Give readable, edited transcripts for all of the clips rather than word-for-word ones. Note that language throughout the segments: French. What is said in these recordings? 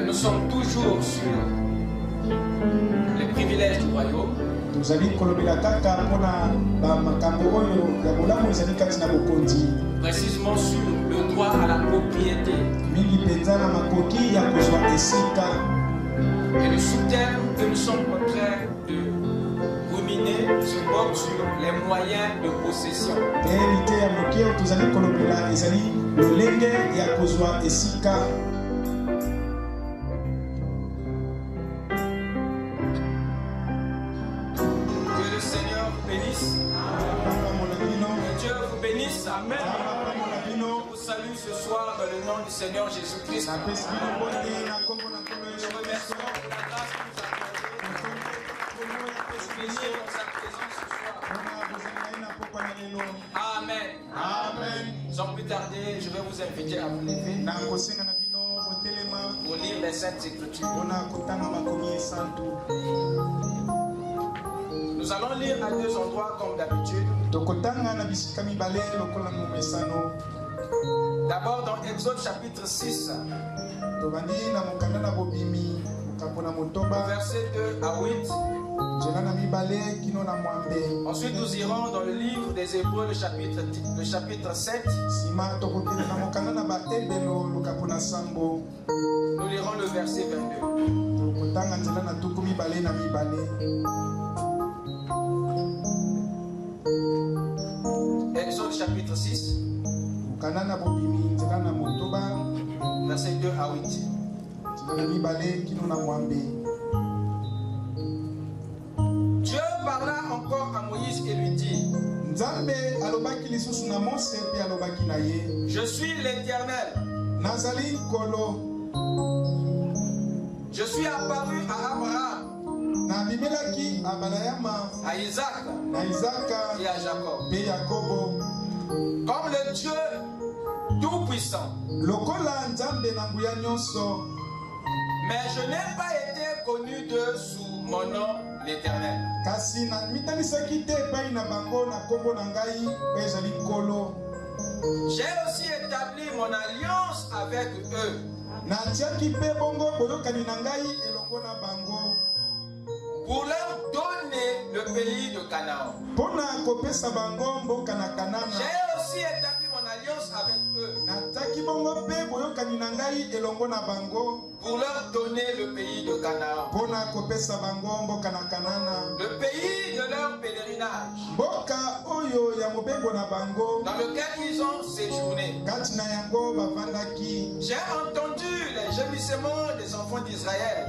Nous sommes toujours sur les privilèges du royaume. Précisément sur le droit à la propriété. Et le sous-thème que nous sommes en train de ruminer se porte sur les moyens de possession. Amen. Je vous salue ce soir dans le nom du Seigneur Jésus-Christ. Je remercie pour la grâce que nous accordez dans sa présence ce soir. Amen. Amen. Sans plus tarder, je vais vous inviter à vous lever pour lire les Saintes Écritures. Nous allons lire à deux endroits comme d'habitude. D'abord dans Exode chapitre 6, verset 2 à 8. Ensuite nous irons dans le livre des Hébreux, le chapitre 7. Nous lirons le verset 22. Exode chapitre 6, verset 2 à 8. Dieu parla encore à Moïse et lui dit: Je suis l'Éternel. Je suis apparu à Abraham, à Isaac et à Jacob comme le Dieu tout-puissant. Mais je n'ai pas été connu d'eux sous mon nom, l'Éternel. J'ai aussi établi mon alliance avec eux pour leur donner le pays de Canaan. J'ai aussi établi mon alliance avec eux pour leur donner le pays de Canaan, le pays de leur pèlerinage, dans lequel ils ont séjourné. J'ai entendu les gémissements des enfants d'Israël,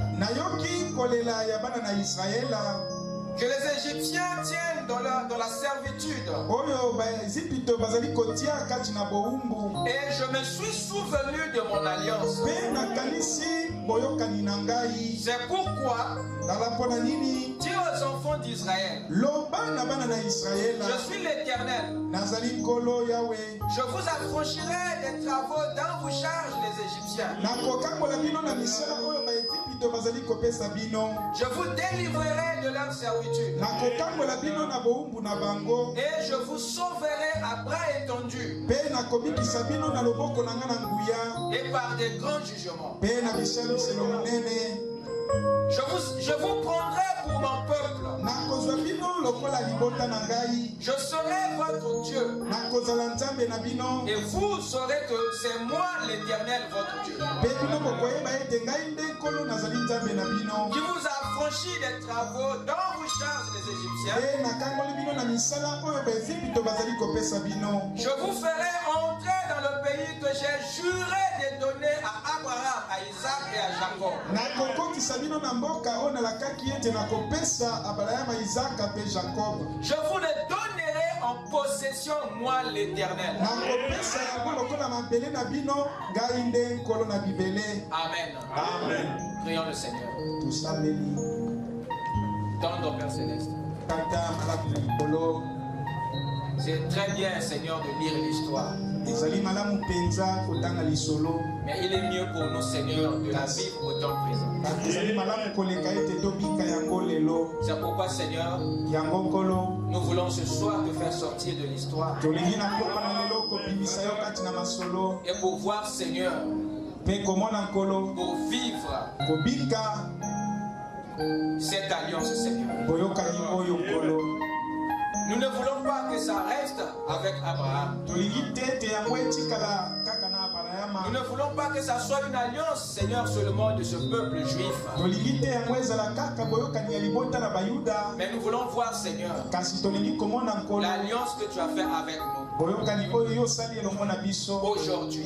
que les Égyptiens tiennent dans la servitude. Et je me suis souvenu de mon alliance. C'est pourquoi dis aux enfants d'Israël: Je suis l'Éternel. Je vous affranchirai des travaux dont vous chargent les Égyptiens. Je vous délivrerai de leur servitude. Et je vous sauverai à bras étendus et par des grands jugements. Je vous prendrai pour mon peuple. Je serai votre Dieu. Et vous saurez que c'est moi l'Éternel votre Dieu, qui vous a affranchi des travaux dont vous chargent les Égyptiens. Je vous ferai entrer dans le pays que j'ai juré de donner à Abraham, à Isaac et à Jacob. Je vous les donnerai en possession, moi l'Éternel. Amen. Amen. Prions le Seigneur. Tendre Père Céleste, c'est très bien, Seigneur, de lire l'histoire. Mais il est mieux pour nous, Seigneur, de la vivre au temps présent. C'est pourquoi, Seigneur, nous voulons ce soir te faire sortir de l'histoire. Et pour voir, Seigneur, pour vivre cette alliance, Seigneur. Nous ne voulons pas que ça reste avec Abraham. Nous ne voulons pas que ça soit une alliance, Seigneur, seulement de ce peuple juif. Mais nous voulons voir, Seigneur, l'alliance que tu as faite avec nous aujourd'hui.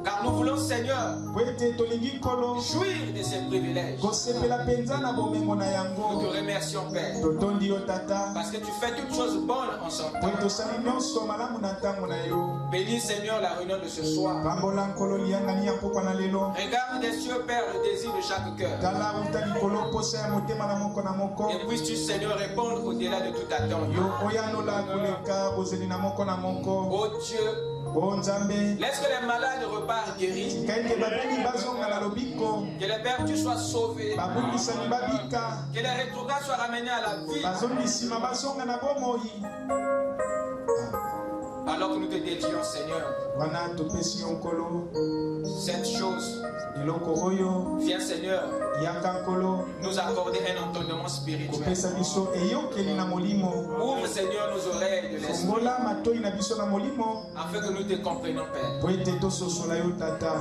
Car nous voulons, Seigneur, jouir de ces privilèges. Nous te remercions, Père, parce que tu fais toutes choses bonnes en son temps. Bénis, Seigneur, la réunion de ce soir. Regarde des cieux, Père, le désir de chaque cœur. Et puisses-tu, Seigneur, répondre au-delà de toute attente. Oh Dieu, laisse que les malades repartent guéris. Que les perdus soient sauvés. Que les rétrogrades soient ramenés à la vie. Alors que nous te dédions, Seigneur, cette chose, viens, Seigneur, nous accorder un entendement spirituel. Ouvre, Seigneur, nos oreilles de l'esprit, afin que nous te comprenions, Père.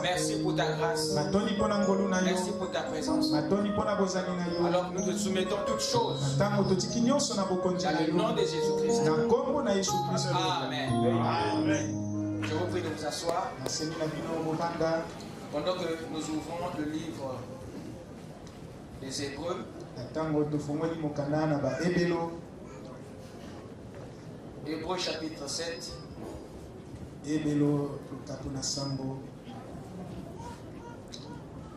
Merci pour ta grâce. Merci pour ta présence. Alors que nous te soumettons toutes choses dans le nom de Jésus-Christ. Amen. Amen. Je vous prie de vous asseoir pendant que nous ouvrons le livre des Hébreux. Hébreux chapitre 7.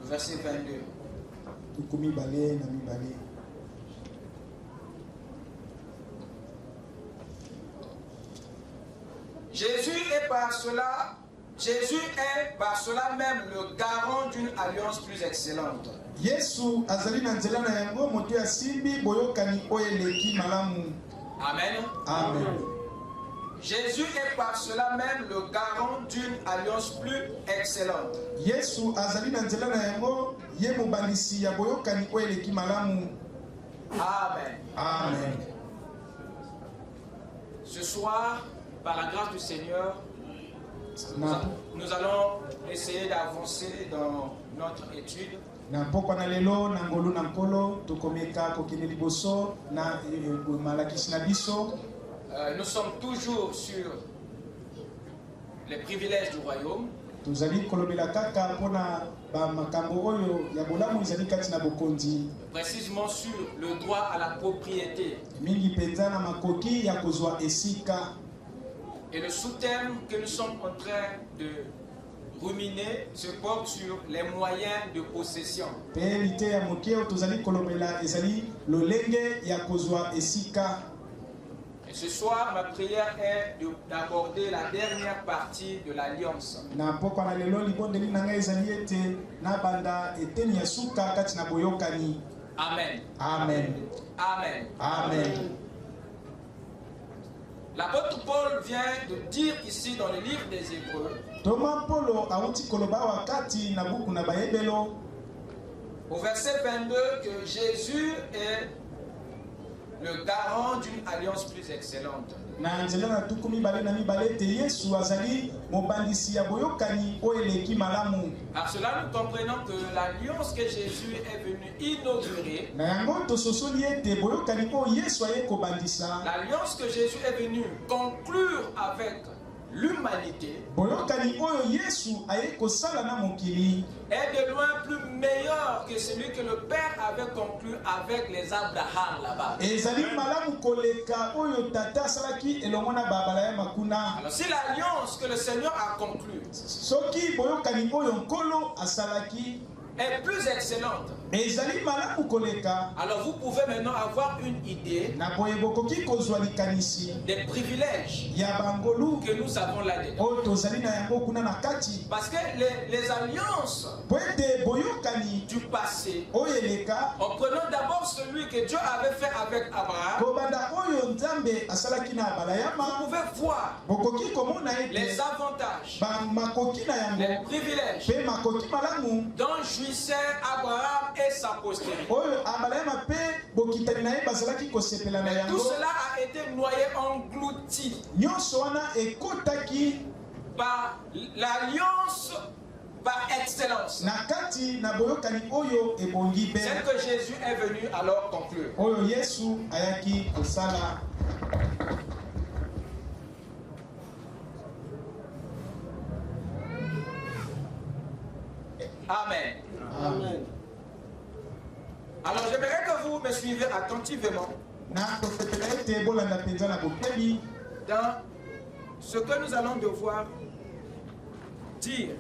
Verset 22. Jésus est par cela même le garant d'une alliance plus excellente. Amen. Amen. Jésus est par cela même le garant d'une alliance plus excellente. Amen. Amen. Ce soir, par la grâce du Seigneur, nous allons essayer d'avancer dans notre étude. Nous sommes toujours sur les privilèges du royaume. Précisément sur le droit à la propriété. Et le sous-thème que nous sommes en train de ruminer se porte sur les moyens de possession. Et ce soir, ma prière est d'aborder la dernière partie de l'alliance. Amen. Amen. Amen. Amen. L'apôtre Paul vient de dire ici dans le livre des Hébreux, au verset 22, que Jésus est le garant d'une alliance plus excellente. Par cela, nous comprenons que l'alliance que Jésus est venu inaugurer, l'alliance que Jésus est venu conclure avec l'humanité, est de loin plus meilleur que celui que le Père avait conclu avec les Abraham là-bas. Alors si l'alliance que le Seigneur a conclue est plus excellente, alors vous pouvez maintenant avoir une idée des privilèges que nous avons là-dedans. Parce que les alliances du passé, en prenant d'abord celui que Dieu avait fait avec Abraham, vous pouvez voir les avantages, les privilèges dont jouissait Abraham et sa postérité. Mais tout cela a été noyé, englouti par l'alliance par excellence. Celle que Jésus est venu alors conclure. Amen. Amen. Alors j'aimerais que vous me suivez attentivement dans ce que nous allons devoir dire.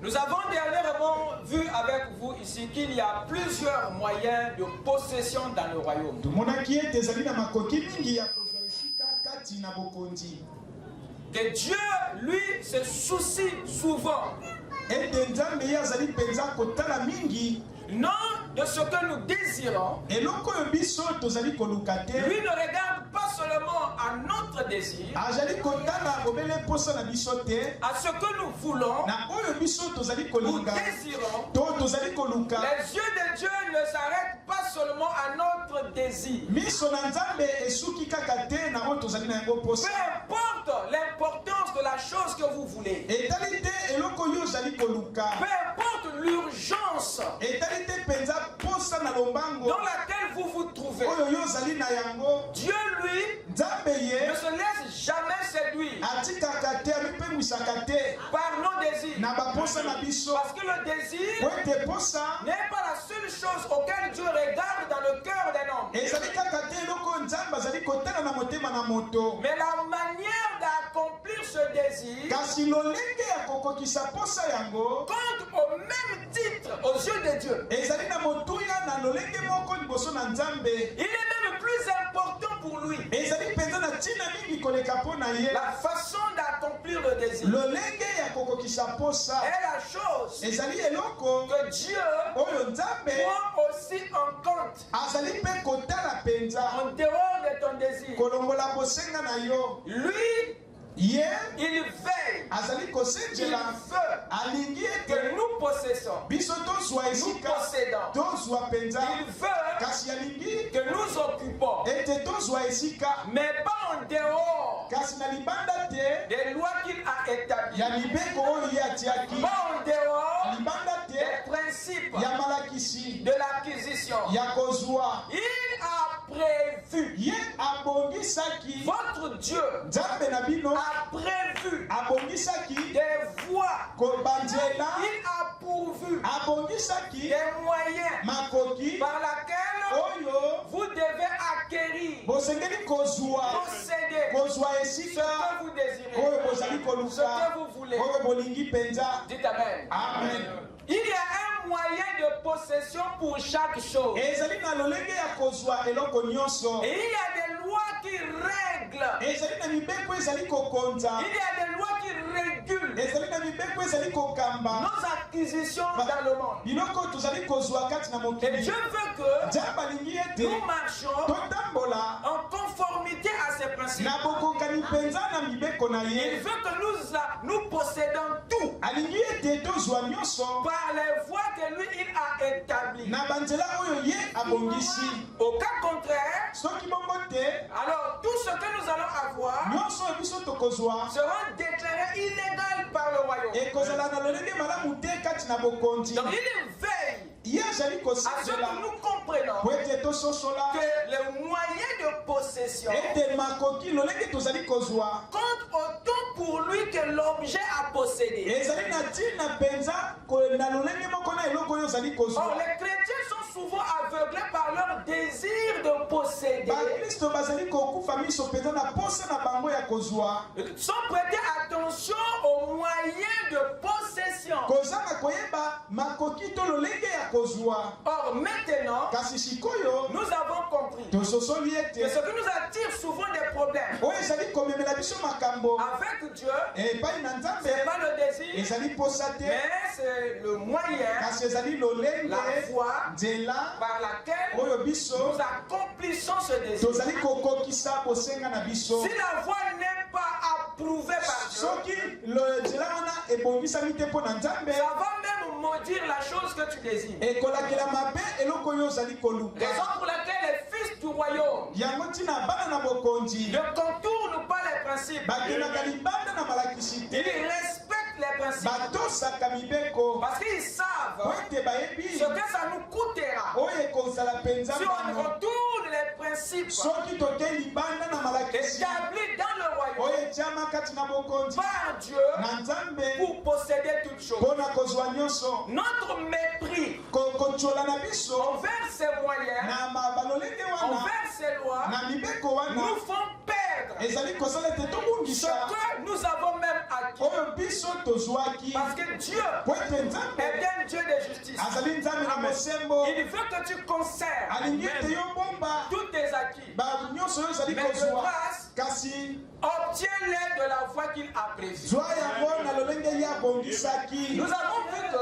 Nous avons dernièrement vu avec vous ici qu'il y a plusieurs moyens de possession dans le royaume. Que Dieu, lui, se soucie souvent non de ce que nous désirons. Lui ne regarde pas seulement à notre désir, à ce que nous voulons ou désirons. Les yeux de Dieu ne s'arrêtent pas seulement à notre désir. Peu importe l'importance de la chose que vous voulez, peu importe l'urgence dans laquelle vous vous trouvez, Dieu lui ne se laisse jamais séduire par nos désirs. Parce que le désir n'est pas la seule chose auquel Dieu regarde dans le cœur d'un homme. Mais la manière d'accomplir ce désir compte au même titre aux yeux de Dieu. Il est même plus important pour lui la façon d'accomplir le désir est la chose que Dieu prend aussi en compte en dehors de ton désir. Lui, il veille, il veut que nous possessons, nous possédons. Il veut que nous occupons, mais pas en dehors des lois qu'il a établies, pas en dehors des principes de l'acquisition. Il a prévu, votre Dieu a prévu des voies, il a pourvu des moyens par lesquels vous devez acquérir, posséder ce que vous désirez, ce que vous voulez. Dites Amen. Amen. Il y a un moyen de possession pour chaque chose. Et il y a des lois qui règlent. Il y a des lois qui régulent nos acquisitions dans le monde. Et Dieu veut que nous marchions en conformité à ces principes. Il veut que nous possédons tout par les voies que lui il a établies. Au cas contraire, alors tout ce que nous allons avoir sera déclaré illégal par le royaume. Donc il veille à ce que nous comprenions que les moyens de possession comptent autant pour lui que l'objet à posséder. Or, les chrétiens sont souvent aveuglés par leur désir de posséder, sans prêter attention aux moyens de possession possession. Or maintenant, nous avons compris que ce qui nous attire souvent des problèmes avec Dieu, ce n'est pas le désir, mais c'est le moyen, la voie par laquelle nous accomplissons ce désir. Si la voie n'est pas approuvée par Dieu, ça va même maudire la chose que tu désires. Raison pour laquelle les fils du royaume ne contournent pas les principes. Ils respectent les principes. Parce qu'ils savent ce que ça nous coûtera si on retourne les principes établis dans le royaume par Dieu pour posséder toutes choses. Notre mépris envers ces moyens, envers ces lois, nous font perdre ce que nous avons même acquis. Parce que Dieu est un Dieu de justice. Il veut que tu conserves tous tes acquis. Mais de grâce, obtiens-les de la voie qu'il a prévue. Nous avons vu que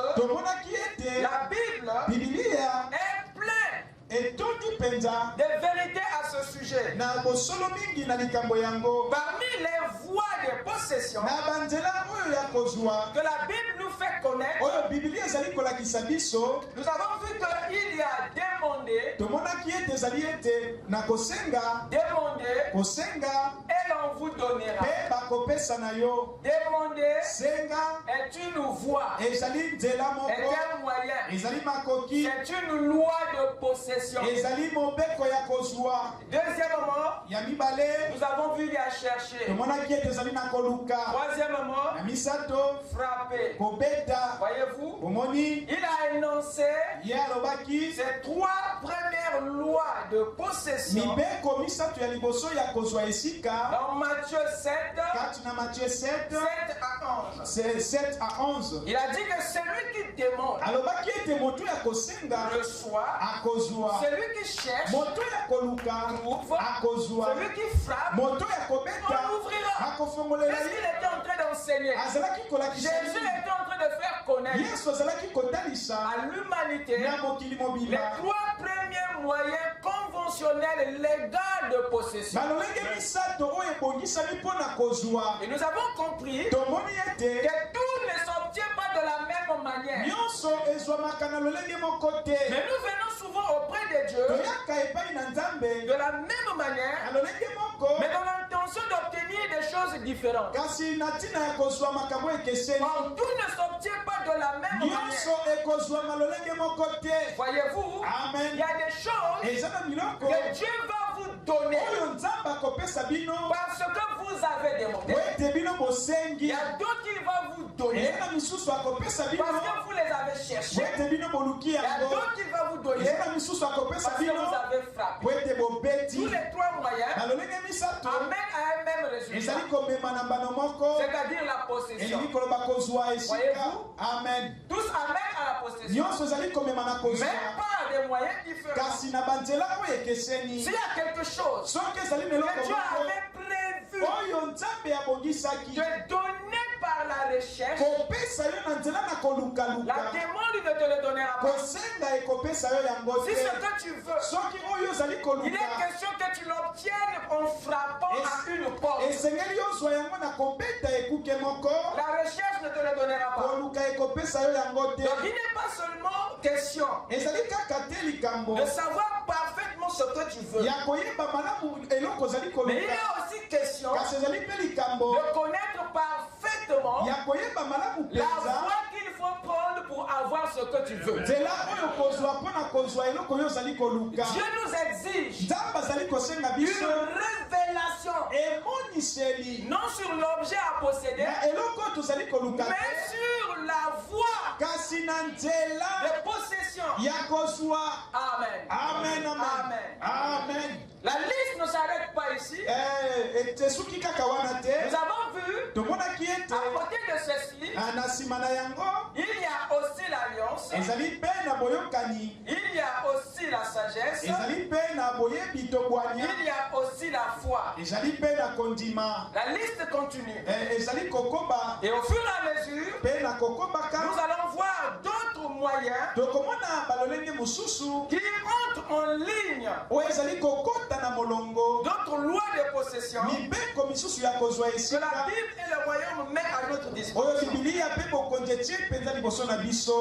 la Bible est pleine de vérités à ce sujet. Parmi les voies de possession que la Bible nous fait connaître, nous avons vu qu'il y a demandé, et l'on vous donnera. Demander est une voie, est un moyen, c'est une loi de possession. Deuxièmement, nous avons vu les chercher. Troisièmement, frapper. Voyez-vous, il a énoncé ces trois premières lois de possession dans Matthieu 7, 7 à 11. Il a dit que celui qui demande reçoit, celui qui cherche trouve, celui qui frappe on ouvrira. Qu'est-ce qu'il était en train d'enseigner? Jésus était en train de faire connaître à l'humanité les trois premiers moyens conventionnels légaux de possession. Et nous avons compris que tout ne s'obtient pas de la même manière. Mais nous venons souvent auprès de Dieu de la même manière, mais dans l'intention d'obtenir des choses différentes. Or, tout ne s'obtient pas de la même manière. Voyez-vous, il y a des choses que Dieu va vous donner parce que vous avez demandé. Il y a d'autres qu'il va vous donner parce que vous les avez cherchés. Il y a d'autres qu'il va vous donner parce que vous avez frappé. Tous les trois moyens amènent à un même résultat, c'est-à-dire la possession. Voyez-vous, tous amènent à la possession, mais par des moyens différents. S'il y a quelque chose que Dieu avait prévu de donner par la recherche, la demande ne te le donnera pas. Si ce que tu veux, il est question que tu l'obtiennes en frappant à une porte. La recherche ne te le donnera pas. Donc il n'est pas seulement question de savoir parfaitement ce que tu veux, mais il est aussi question de connaître parfaitement la voie qu'il faut prendre pour avoir ce que tu veux. Dieu nous exige une révélation, non sur l'objet à posséder, mais sur la voie de possession. Amen. Amen. Amen. La liste ne s'arrête pas ici, nous avons vu, à côté de ceci, il y a aussi l'alliance, il y a aussi la sagesse, il y a aussi la foi. La liste continue. Et au fur et à mesure, nous allons voir d'autres moyens qui entrent en ligne, d'autres lois de possession que la Bible et le royaume mettent à notre disposition.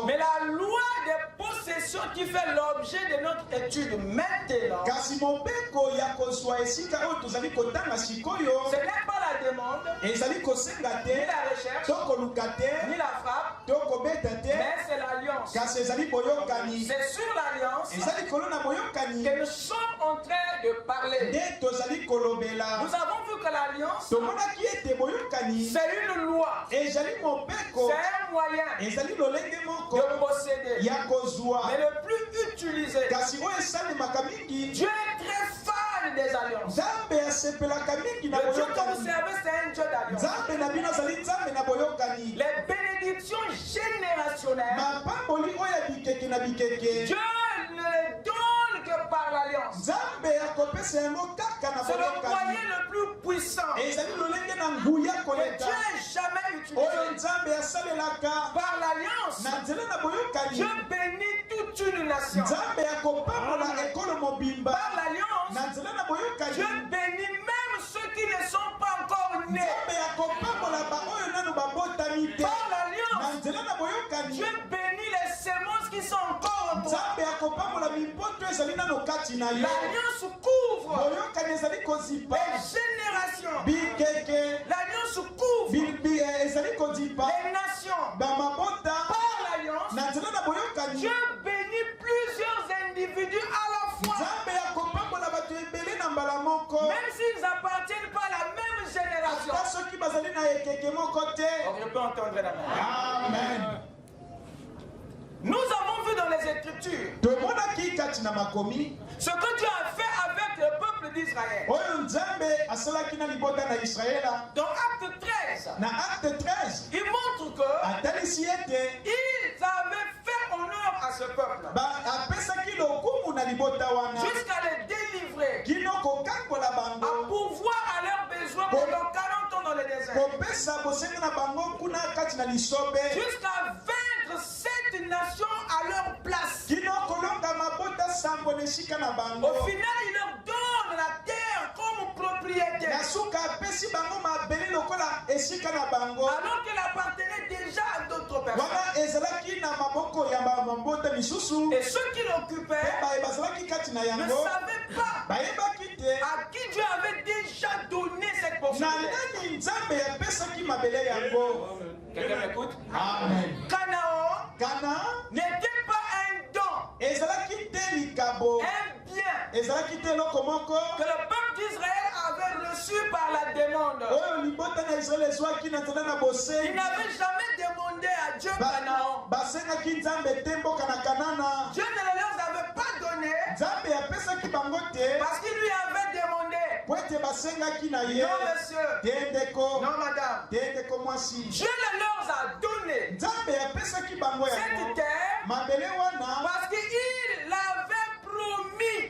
Mais la loi de possession qui fait l'objet de notre étude maintenant, ce n'est pas la demande, ni la recherche, ni la frappe, mais c'est l'alliance. C'est sur l'alliance que nous sommes en train de parler. Nous avons vu que l'alliance, c'est une loi, c'est un moyen de posséder. Mais le plus utilisé, Dieu est très fan des alliances. Le Dieu que vous servez, c'est un Dieu d'alliance. Les bénédictions générationnelles, Dieu ne les donne que par l'alliance. C'est le moyen le plus puissant que Dieu ait jamais utilisé. Par l'alliance, Dieu bénit toute une nation. Par l'alliance, Dieu bénit même ceux qui ne sont pas encore nés. Par l'alliance, Dieu bénit les semences qui sont encore en toi. L'alliance couvre les générations. L'alliance couvre les nations. Par l'alliance, Dieu bénit plusieurs individus à la fois. Même s'ils n'appartiennent pas à la même génération. Donc je peux entendre la main. Amen. Nous avons vu dans les Écritures ce que Dieu a fait avec le peuple d'Israël. Dans Acte 13, il montre qu'ils avaient fait honneur à ce peuple jusqu'à les délivrer, à pourvoir à leurs besoins pendant 40 ans dans le désert, jusqu'à vaincre 7 nations à leur place. Au final, il leur donne la terre comme propriété, alors qu'elle appartenait déjà à d'autres personnes. Et ceux qui l'occupaient ne savaient pas à qui Dieu avait déjà donné cette propriété. Quelqu'un m'écoute? Canaan n'était pas un don, un bien que le peuple d'Israël avait reçu par la demande. Il n'avait jamais demandé à Dieu Canaan. Dieu ne leur avait pas donné parce qu'il lui avait demandé. Non monsieur, non madame, Dieu leur a donné cette terre parce qu'il l'avait promis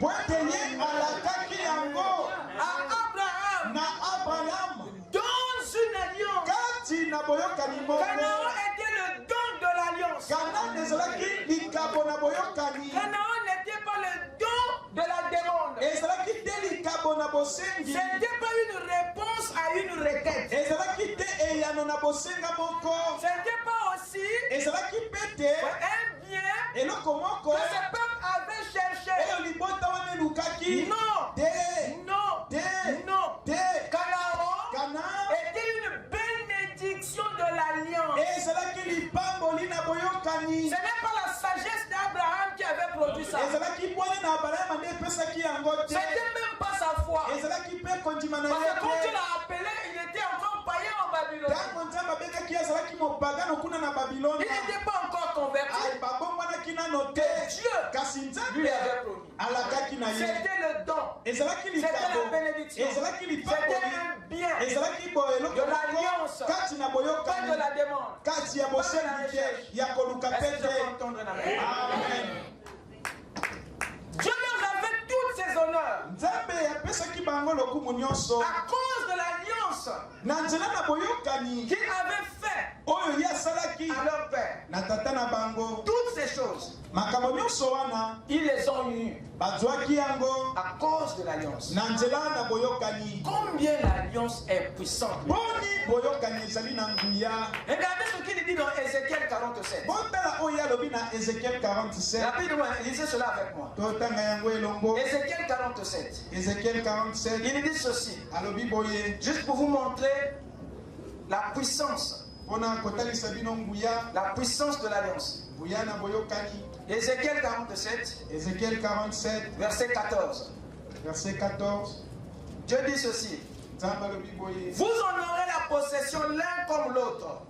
à Abraham dans une alliance. Canaan était le don de l'alliance. Canaan n'était pas le don de la demande. Ce n'était pas une réponse à une requête. Ce n'était pas aussi un bien que ce peuple avait cherché. Non. Canaan était une bénédiction de l'alliance. Ce n'est pas la sagesse d'Abraham qui avait produit ça. Ce n'était même pas sa foi. Parce que quand Dieu l'a appelé, il était encore païen en Babylone. Il n'était pas encore converti, Dieu lui avait promis. C'était le don, c'était la bénédiction, c'était un bien de l'alliance, pas de la demande, pas de la recherche. Est-ce que je peux entendre un amen? Dieu leur avait tous ses honneurs à cause de l'alliance qu'il avait fait à leur père. Toutes ces choses, ils les ont eues à cause de l'alliance. Combien l'alliance est puissante. Regardez ce qu'il dit dans Ézéchiel 47. Rapidement, lisez cela avec moi. Ézéchiel 47. Il dit ceci. Juste pour vous montrer la puissance. La puissance de l'alliance. Ézéchiel 47. Verset 14. Dieu dit ceci. Vous en aurez la possession l'un comme l'autre.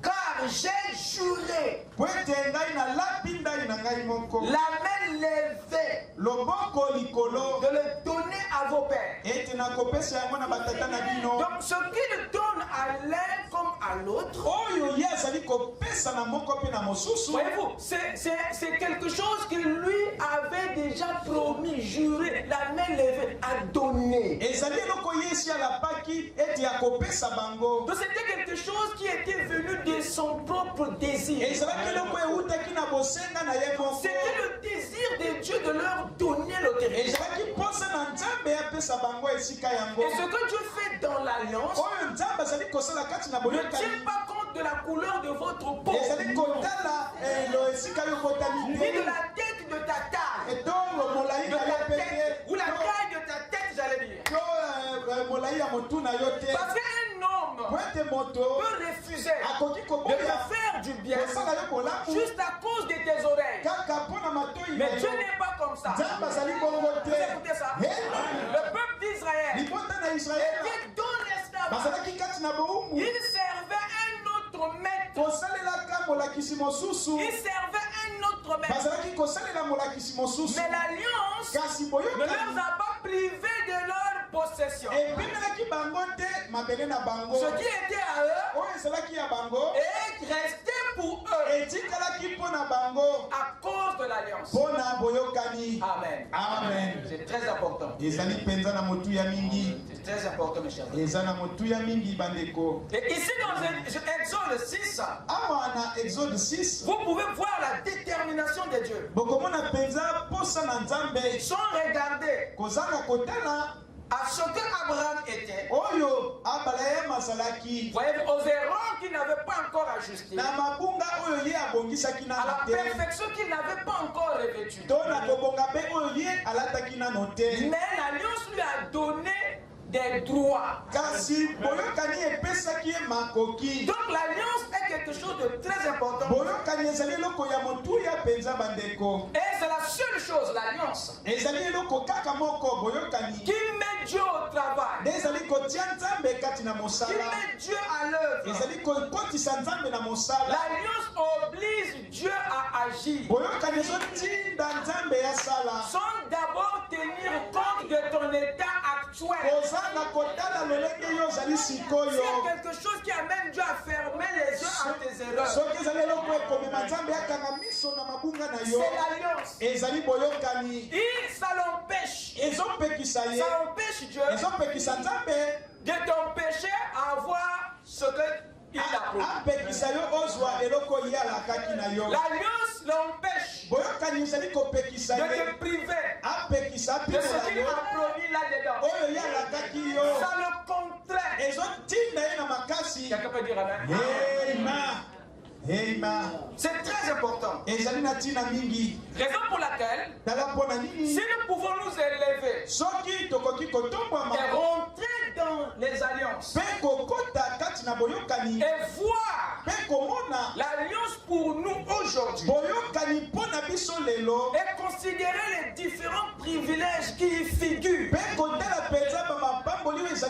Car j'ai juré, la main levée, de le donner à vos pères. Donc ce qu'il donne à l'un comme à l'autre, voyez-vous, c'est quelque chose qu'il lui avait déjà promis, juré, la main levée, à donner. Donc c'était quelque chose qui était venu de son propre désir. C'était le désir de Dieu de leur donner le territoire. Et ce que Dieu fait dans l'alliance ne tient pas compte de la couleur de votre peau, ni de la tête de ta taille, ou la taille de ta tête, j'allais dire. Parce qu'un homme peut refuser de te faire du bien juste à cause de tes oreilles. Mais Dieu n'est pas comme ça. Vous écoutez ça? Le peuple d'Israël était dans l'esclavage. Il servait un autre maître. Il servait un autre maître. Mais l'alliance ne leur a pas privé de leur possession. Ce qui était à eux est resté pour eux à cause de l'alliance. Amen. Amen. C'est très important. C'est très important, mes chers. Et ici dans Exode 6, vous pouvez voir la détermination de Dieu. Sans regarder à ce que Abraham était, voyez, aux erreurs qu'il n'avait pas encore ajustées, à la perfection qu'il n'avait pas encore revêtue. Mais l'alliance lui a donné des droits. Donc l'alliance est quelque chose de très important. Et c'est la seule chose, l'alliance, qui met Dieu au travail, qui met Dieu à l'œuvre. L'alliance oblige Dieu à agir sans d'abord tenir compte de ton état actuel. C'est quelque chose qui amène Dieu à fermer les yeux à tes erreurs. C'est l'alliance. Ça l'empêche. Ça empêche Dieu de t'empêcher à avoir ce qu'il a promis. L'alliance l'empêche de te priver de ce qu'il a promis là-dedans. Ça le contraint. Quelqu'un peut dire amen. C'est très important. Raison pour laquelle, si nous pouvons nous élever et rentrer dans les alliances et voir l'alliance pour nous aujourd'hui et considérer les différents privilèges qui y figurent, Ça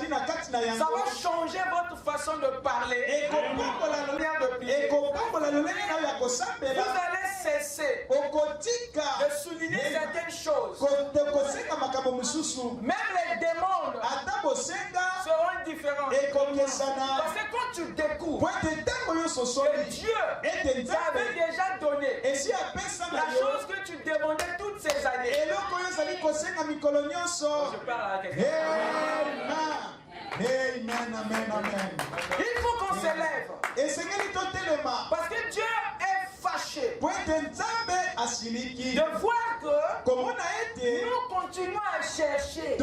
va changer votre façon de parler. Vous allez cesser de souligner certaines choses. Même les demandes seront différentes. Parce que quand tu découvres que Dieu t'avait déjà donné la chose que tu demandais toutes ces années. Je parle à quelqu'un. Amen, amen, amen. Il faut qu'on s'élève. Parce que Dieu est fâché de voir que nous continuons à chercher, à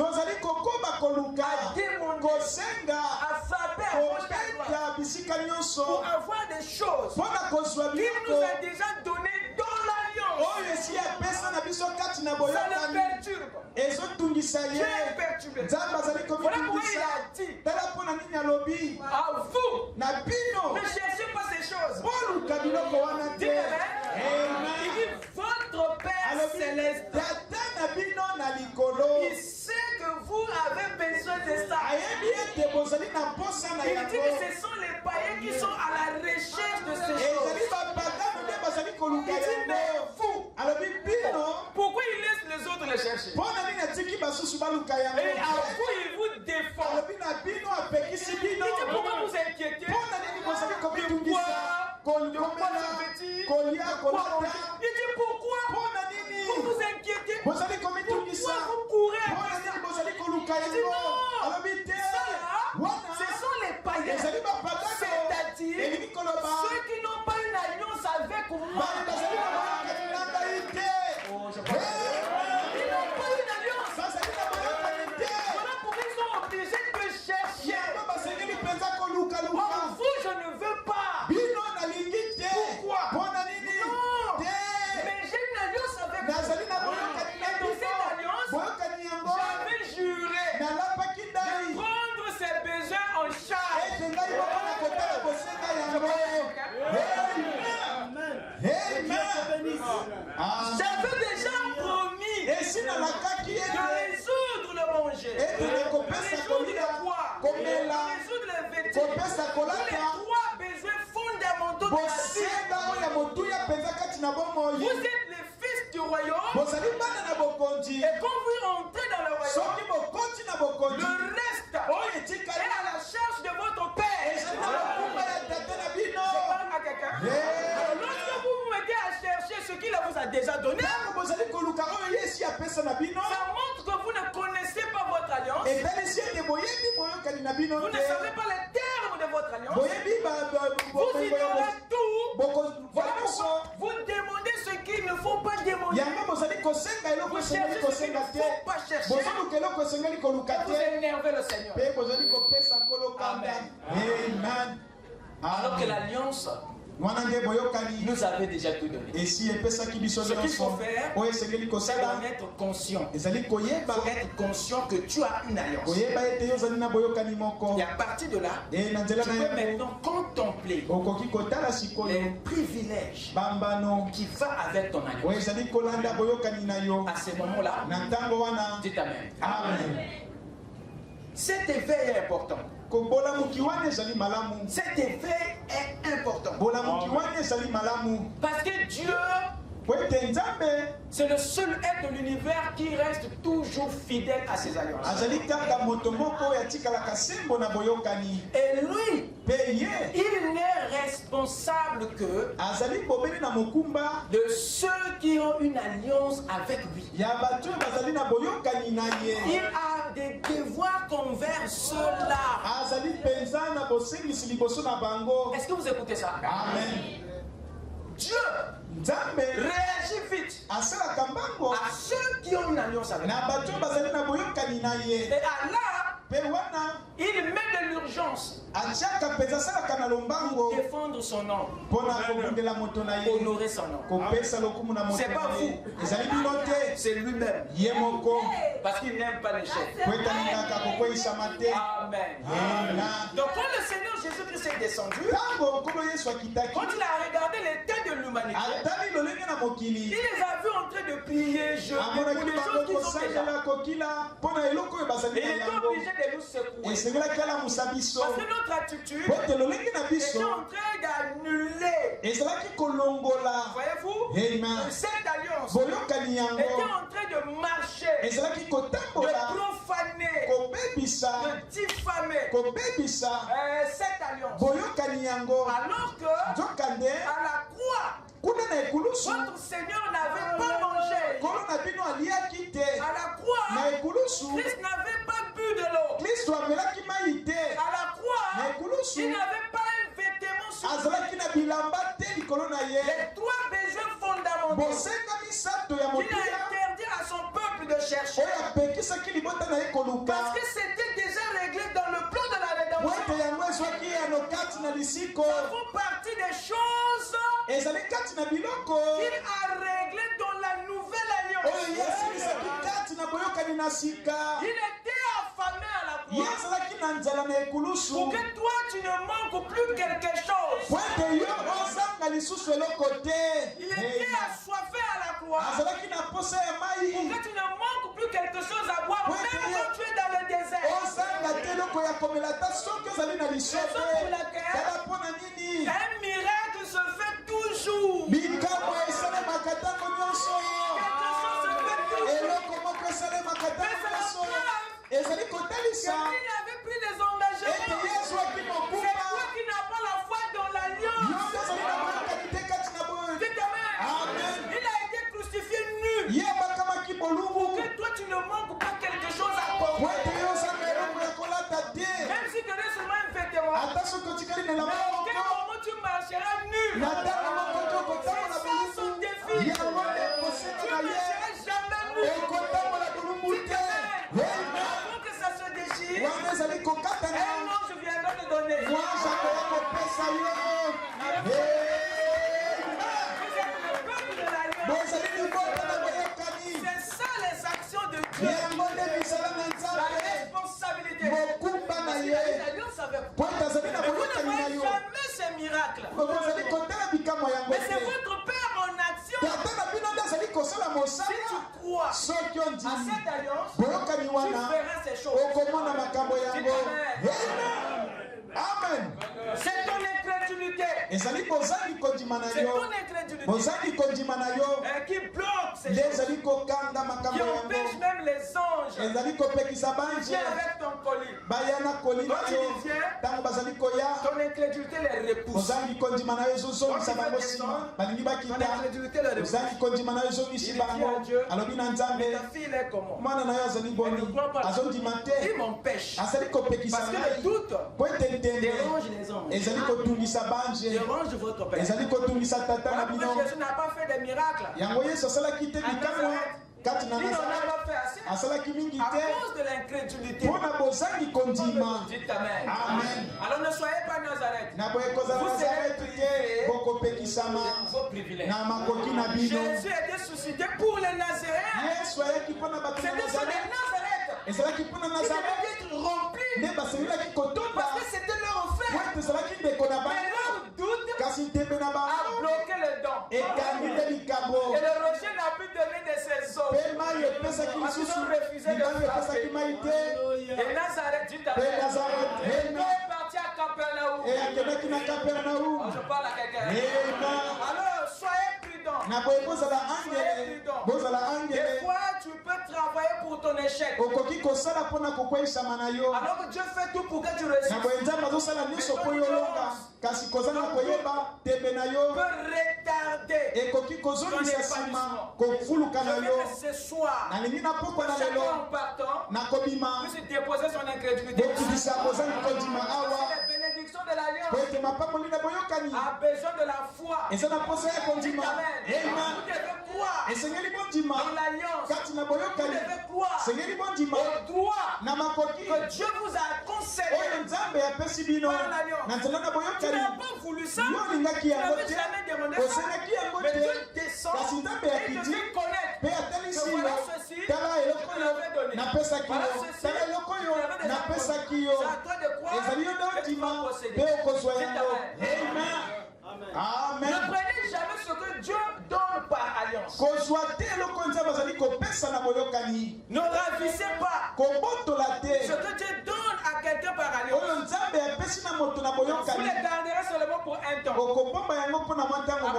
demander, à frapper pour avoir des choses qu'il nous a déjà données dans l'alliance. Ça le perturbe. Dieu est perturbé. Voilà pourquoi il a dit à vous, ne cherchez pas ces choses. Dites amen. Il dit votre Père céleste, il sait que vous avez besoin de ça. Il dit que ce sont les païens qui sont à la recherche de ces choses. Il dit mais vous, pourquoi il laisse les autres les chercher? Et à vous il vous défend. Il dit pourquoi vous inquiétez? Pourquoi il dit pourquoi vous vous inquiétez? Pourquoi vous courez après ça? Il dit non, ce sont les païens, c'est-à-dire ceux qui n'ont pas une alliance avec moi. Ils n'ont pas une alliance. Voilà pourquoi ils sont obligés de chercher. Or vous, je ne veux pas. Pourquoi? Non, mais j'ai une alliance avec vous. Et dans cette alliance, j'avais juré de prendre ses besoins en charge. J'avais déjà promis de résoudre le manger, de résoudre le boire, de résoudre le vêtement, tous les trois besoins fondamentaux de la vie. Vous êtes les fils du royaume, et quand vous entrez dans le royaume, le reste est à la charge de votre Père. Je parle à quelqu'un. Lorsque vous vous mettez à chercher ce qu'il vous a déjà donné, ça montre que vous ne connaissez pas votre alliance. Vous ne savez pas les termes de votre alliance. Vous ignorez tout. Voilà pourquoi vous demandez ce qu'il ne faut pas demander. Vous cherchez ce qu'il ne faut pas chercher. Vous énervez le Seigneur. Amen. Alors que l'alliance nous avait déjà tout donné. Ce qu'il faut faire, c'est d'en être conscient. Il faut être conscient que tu as une alliance. Et à partir de là, tu peux maintenant contempler les privilèges qui vont avec ton alliance. À ce moment-là, dites Amen. Amen. Cet éveil est important. Cet éveil est important. Parce que Dieu, c'est le seul être de l'univers qui reste toujours fidèle à ses alliances. Et lui, il n'est responsable que de ceux qui ont une alliance avec lui. Il a des devoirs envers ceux-là. Est-ce que vous écoutez ça? Amen. Dieu réagit vite à ceux qui ont une alliance avec lui. Et Allah, il met de l'urgence pour défendre son nom, honorer son nom. C'est pas vous, c'est lui-même. Parce qu'il n'aime pas l'échec. Amen. Donc quand le Seigneur Jésus-Christ est descendu, quand il a regardé l'état de l'humanité, il les a vus en train de prier, jeûner pour les choses qu'ils ont déjà. Et il était obligé de nous secouer. Parce que notre attitude était en train d'annuler. Voyez-vous, cette alliance était en train de marcher, de profaner, de diffamer cette alliance. Alors que à la croix, votre Seigneur n'avait pas mangé. À la croix, Christ n'avait pas bu de l'eau. À la croix, il n'avait pas un vêtement sur lui. Les trois besoins fondamentaux qu'il a interdit à son peuple de chercher. Parce que c'était déjà réglé dans le plan de la rédemption. Ça font partie des choses qu'il a réglées dans la nouvelle alliance. Il était affamé à la croix. Pour que toi tu ne manques plus quelque chose. Il était assoiffé à la croix. Pour que tu ne manques plus quelque chose à boire, même quand tu es dans le désert. Un miracle se fait toujours. Quelque chose se fait toujours. Mais c'est la preuve qu'il n'avait plus les engagements. C'est toi qui n'as pas la foi dans l'alliance. Il a été crucifié nu. Pour que toi tu ne manques pas quelque chose à porter. Même si tu es seulement un vêtement. Mais en quel moment tu marcheras nu? C'est ça son défi. Tu ne marcheras jamais nu. Avant que ça se déchire, un ange viendra te donner. Vous êtes le peuple de l'alliance. C'est ça les actions de Dieu. La responsabilité. Parce qu'il a une alliance avec vous. Mais vous ne voyez jamais ces miracles. Mais c'est votre Père en action. Si tu crois à cette alliance, tu verras ces choses. Amen. C'est ton incrédulité. C'est ton incrédulité qui bloque ces choses, qui empêche même les anges qui viennent avec ton colis. Quand tu y viens, ton incrédulité les repousse. Ton incrédulité les repousse. Il dit à Dieu, mais ta fille est comment? Elle ne croit pas. Il m'empêche. Parce que le doute dérange les anges. Dérange votre Père. Jésus n'a pas fait des miracles. Il n'en a pas fait assez. À cause de l'incrédulité. Dites Amen. Alors ne soyez pas Nazareth. Vous serez privés de vos privilèges. Jésus était suscité pour les Nazaréens. C'était sur les Nazarettes. Ils devaient être remplis. Parce que c'était leur offert. Mais leur doute a bloqué les dents. Et le rocher n'a pu donner de ses os. Parce qu'ils ont refusé de frapper. Et Nazareth, dit à Amen. Il est parti à Capernaum. Je parle à quelqu'un. Alors, soyez prudents. Des fois, tu peux travailler pour ton échec. Alors que Dieu fait tout pour que tu réussisses. Peut retarder ton épanouissement. Je veux que ce soir, chacun en partant puisse déposer son incrédulité. Les bénédictions de l'alliance a besoin de la foi. Amen. Vous devez croire dans l'alliance. Vous devez croire au droit que Dieu vous a concédé par l'alliance. Tu n'as pas voulu ça. Tu n'avais jamais demandé ça. Mais Dieu descend et te fait connaître que voilà ceci que tu l'avais donné. Voilà ceci que tu l'avais déjà donné. C'est à toi de croire que tu vas posséder. Amen. Amen. Ne prenez jamais ce que Dieu donne par alliance. Ne ravissez pas ce que Dieu donne à quelqu'un par alliance. Vous les garderez seulement pour un temps.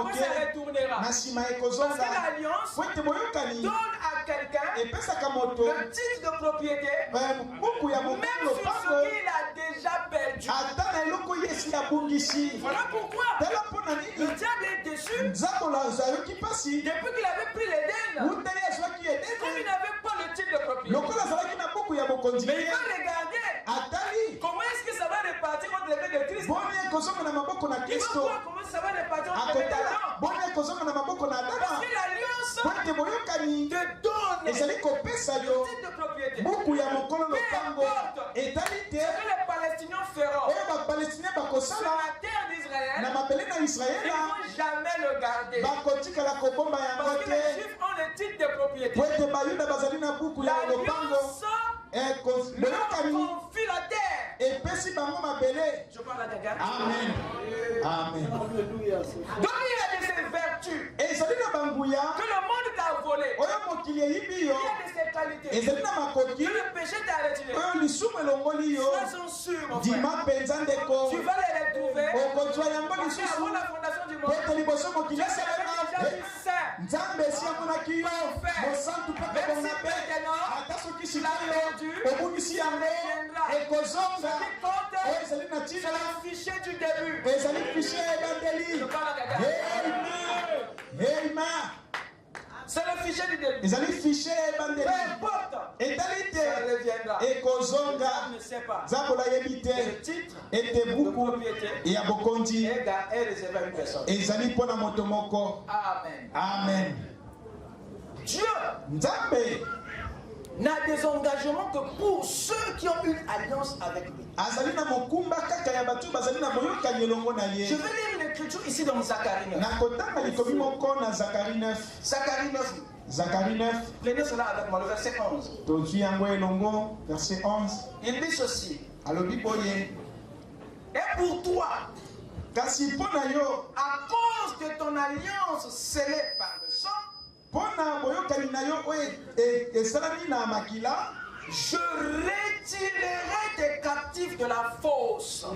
Après, ça retournera. Parce que l'alliance donne à quelqu'un le titre de propriété, même sur ce qu'il a déjà perdu. Voilà pourquoi le diable est déçu. Depuis qu'il avait pris l'Éden, comme il n'avait pas le titre de propriété, mais il va les garder. Comment est-ce que ça va repartir entre les mains de Christ? Il va voir comment ça va repartir entre les mains d'Adam. Parce que l'alliance te donne le titre de propriété. Peu importe ce que les Palestiniens feront sur la terre d'Israël, ils ne vont jamais le garder. Parce que les Juifs ont le titre de propriété. L'alliance leur confie la terre. Je parle à quelqu'un. Amen. Amen. Donc il y a de ces vertus que le monde t'a volé. Il y a de ces qualités que le péché t'a retiré. Sois sûr, mon frère. Tu vas les retrouver avant la fondation du monde. Tu as déjà dit saint. Même si maintenant tu l'as perdu, il reviendra. Ce qui compte, c'est l'affiché du début. Je parle à quelqu'un. Amen. C'est le fichier du début. Peu importe. Ça reviendra. Je ne sais pas. Le titre de propriété est réservé à une personne. Amen. Amen. Dieu n'a des engagements que pour ceux qui ont une alliance avec lui. Je vais lire une écriture ici dans Zacharie 9. Zacharie 9. Prenez cela avec moi, le verset 11. Il dit ceci. Et pour toi, à cause de ton alliance scellée par le sang, je retirerai tes captifs de la fosse où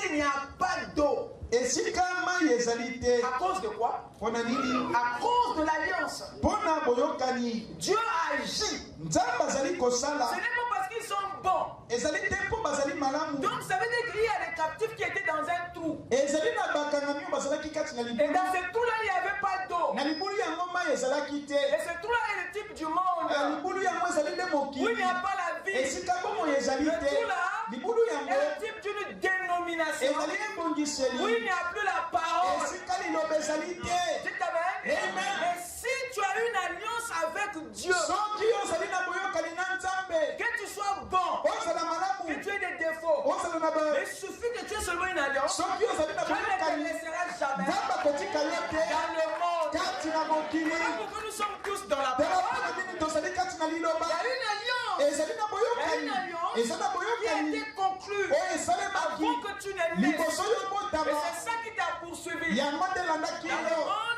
il n'y a pas d'eau. À cause de quoi? À cause de l'alliance. Dieu agit. Ce n'est pas parce qu'ils sont bons. Donc ça veut dire qu'il y a des captifs qui étaient dans un trou. Et dans ce trou-là, il n'y avait pas d'eau. Et ce trou-là est le type du monde où il n'y a pas la vie. Le trou-là est le type d'une dénomination où il n'y a plus la parole. Et si tu as une alliance avec Dieu, que tu sois bon, que tu aies des défauts, il suffit que tu aies seulement une alliance, Dieu ne te laissera jamais dans le monde. Pourquoi nous sommes tous dans la parole? Il y a une alliance qui a été conclue avant que tu ne naisses. Et c'est ça qui t'a poursuivi dans le monde.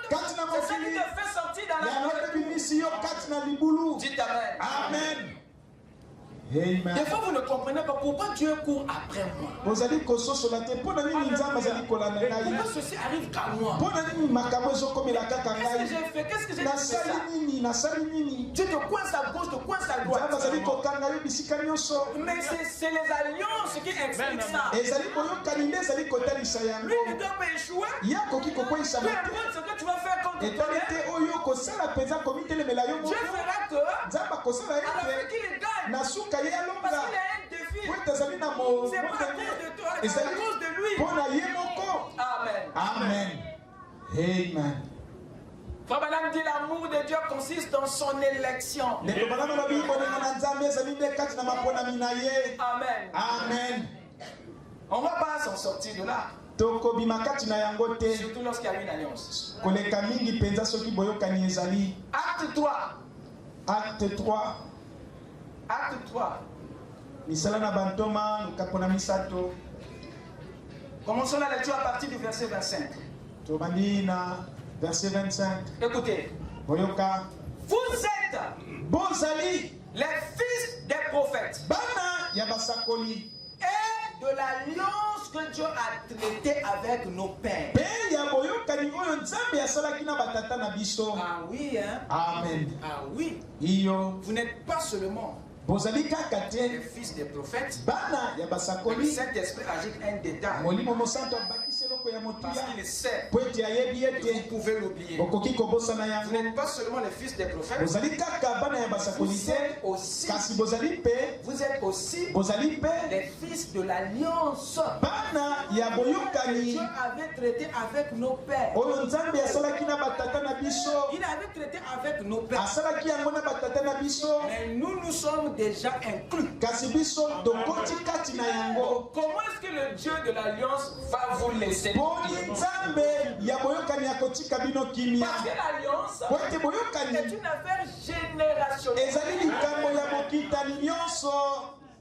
C'est ça qui te fait sortir dans la vie. Dites Amen. Amen. Des fois vous ne comprenez pas pourquoi Dieu court après moi. Pourquoi ceci arrive qu'à moi? Qu'est-ce que j'ai fait? Qu'est-ce que j'ai fait? Dieu te coince à gauche, te coince à droite. Mais c'est les alliances qui expliquent ça. Lui ne doit pas échouer. Peu importe ce que tu vas faire contre toi, Dieu fera que à la fin qu'il gagne. Parce qu'il a un défi. C'est pas à cause de toi, c'est à cause de lui. Amen. Amen. Amen. Frère Branham dit l'amour de Dieu consiste dans son élection. Amen. Amen. On ne va pas s'en sortir de là. Surtout lorsqu'il y a une alliance. Acte 3. Acte 3. Acte 3. Commençons la lecture à partir du verset 25. Verset 25. Écoutez. Vous êtes les fils des prophètes et de l'alliance que Dieu a traitée avec nos pères. Ah oui, hein? Amen. Ah oui. Vous n'êtes pas seulement les fils des prophètes. Le Saint-Esprit ajoute un détail. Parce qu'il sait que vous pouvez l'oublier. Vous n'êtes pas seulement les fils des prophètes. Vous êtes aussi les fils de l'alliance que Dieu avait traité avec nos pères. Il avait traité avec nos pères. Mais nous sommes déjà inclus. Comment est-ce que le Dieu de l'alliance va vous laisser? Parce que l'alliance est une affaire générationnelle.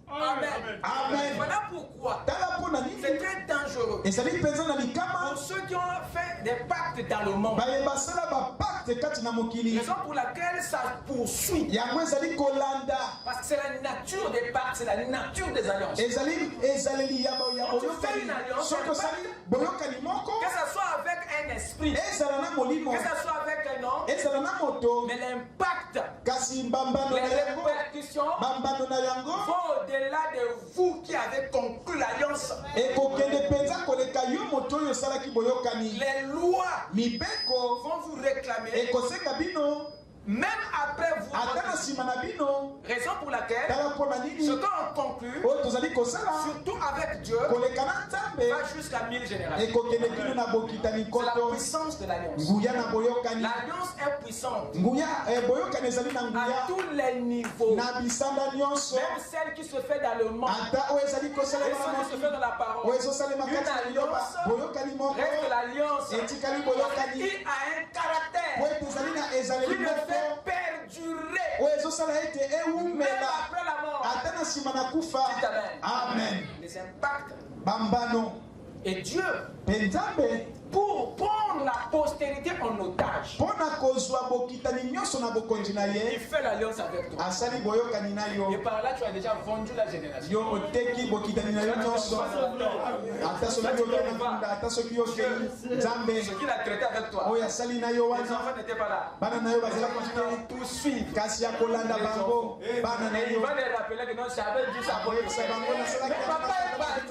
Amen. Amen. Voilà pourquoi c'est très dangereux pour ceux qui ont fait des pactes dans le monde. Raison pour laquelle ça poursuit. Parce que c'est la nature des pactes, c'est la nature des alliances. Quand tu fais une alliance, que ça soit avec un esprit, que ça soit avec un homme, mais l'impact, les répercussions vont au-delà de vous qui avez conclu l'alliance. Les lois vont vous réclamer. Même après vous, raison pour laquelle ce qu'on conclut, surtout avec Dieu, va jusqu'à 1000 générations. C'est la puissance de l'alliance. L'alliance est puissante à tous les niveaux. Même celle qui se fait dans le monde et celle qui se fait dans la parole. Une alliance reste l'alliance. Il a un caractère qui le fait perdurer même après la mort. Amen. Les impacts. Et Dieu, pour prendre la postérité en otage, il fait l'alliance avec toi. Et par là, tu as déjà vendu la génération. Ce qu'il a traité avec toi, les enfants n'étaient pas là. Pour suivre. Et il va les rappeler que non, j'avais dit ça. Mais papa est parti.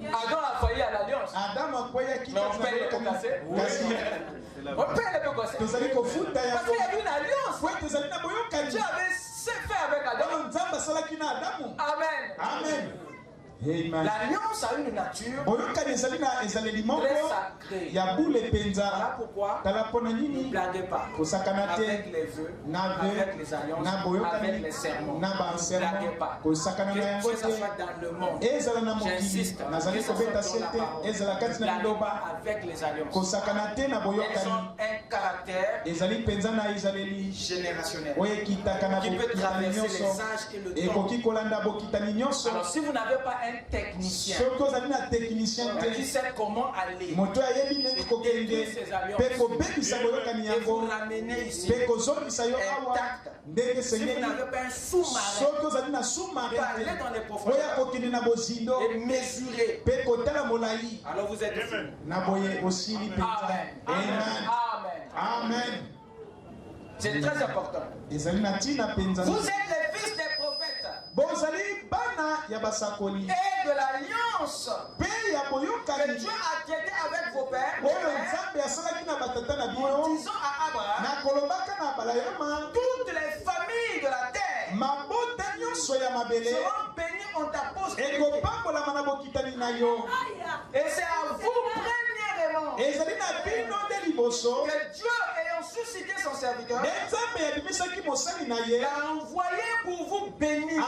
Adam a failli à l'alliance. Mais on paye les pots cassés. On paye les pots cassés. Parce qu'il y avait une alliance. Dieu avait fait avec Adam. Amen. Amen. L'alliance a une nature très sacrée. Voilà pourquoi ne blaguez pas avec les vœux, avec les alliances, avec les serments. Ne blaguez pas. Que ça soit dans le monde, j'insiste, que ça soit dans la parole. Ne blaguez pas avec les alliances. Elles ont un caractère générationnel qui peut traverser les âges et le temps. Alors si vous n'avez pas un technicien qui sait comment aller détruire ces alliances et vous ramener ici intact. Si vous n'avez pas un sous-marin pour aller dans les profondeurs et mesurer, alors vous êtes ici. Amen. Amen. C'est très important. Vous êtes les fils des prophètes et de l'alliance que Dieu a traité avec vos pères en disant à Abraham, toutes les familles de la terre seront bénies en ta postérité. Et c'est à vous premièrement que Dieu, ayant suscité son serviteur, l'a envoyé pour vous bénir.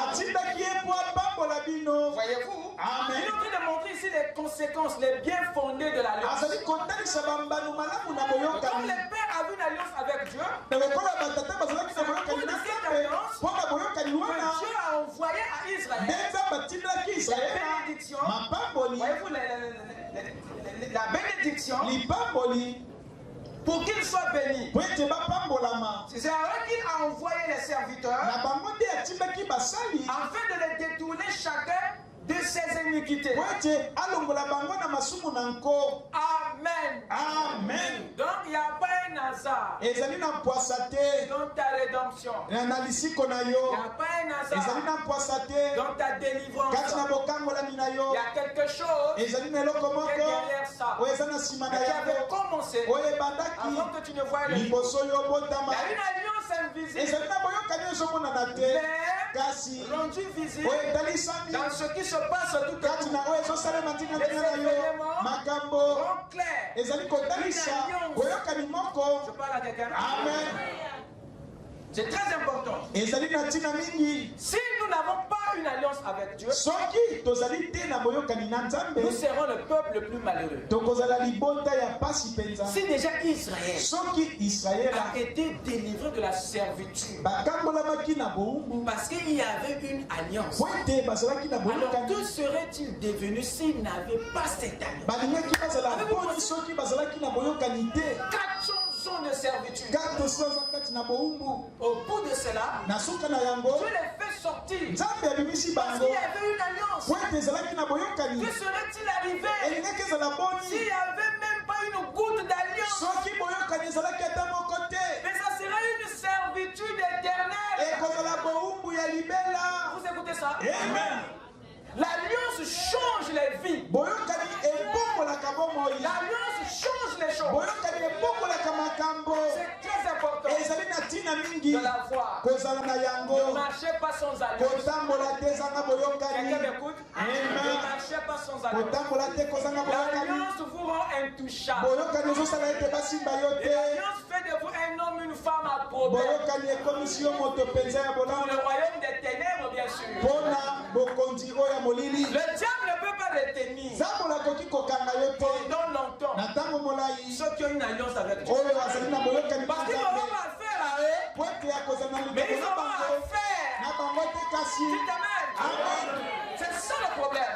Voyez-vous, il est en train de montrer ici les conséquences, les biens fondés de l'alliance. Comme les pères avaient une alliance avec Dieu, que Dieu a bénédiction, voyez-vous la bénédiction, pour qu'il soit béni. C'est à eux qu'il a envoyé les serviteurs afin de les détourner chacun de ses iniquités. Amen. Amen. Donc il n'y a pas un hasard dans ta rédemption. Il n'y a pas un hasard dans ta délivrance. Il y a quelque chose qui est derrière ça. Et qui avait commencé avant que tu ne voies le jour. Il y a une alliance invisible, mais rendue visible dans ce qui se passe tout autour. Les événements sont clairs. Je parle à quelqu'un. Amen. C'est très important. Si nous n'avons pas une alliance avec Dieu, nous serons le peuple le plus malheureux. Si déjà Israël a été délivré de la servitude parce qu'il y avait une alliance, alors que serait-il devenu s'il n'avait pas cette alliance? 400 ans de servitude. Au bout de cela, Dieu les fait sortir parce qu'il y avait une alliance. Que serait-il arrivé s'il n'y avait même pas une goutte d'alliance? Mais ça serait une servitude éternelle. Vous écoutez ça? Amen. L'alliance change les vies. L'alliance change les choses. C'est très important de la voir. Ne marchez pas sans alliance. Quelqu'un m'écoute? Ne marchez pas sans alliance. L'alliance vous rend intouchable. L'alliance fait de vous un homme, une femme à problème. Pour le royaume des ténèbres, bien sûr. Le diable ne peut pas les tenir pendant longtemps. Ceux qui ont une alliance avec Dieu. Parce qu'ils n'auront pas affaire à eux, mais ils auront affaire. Amen. C'est ça le problème.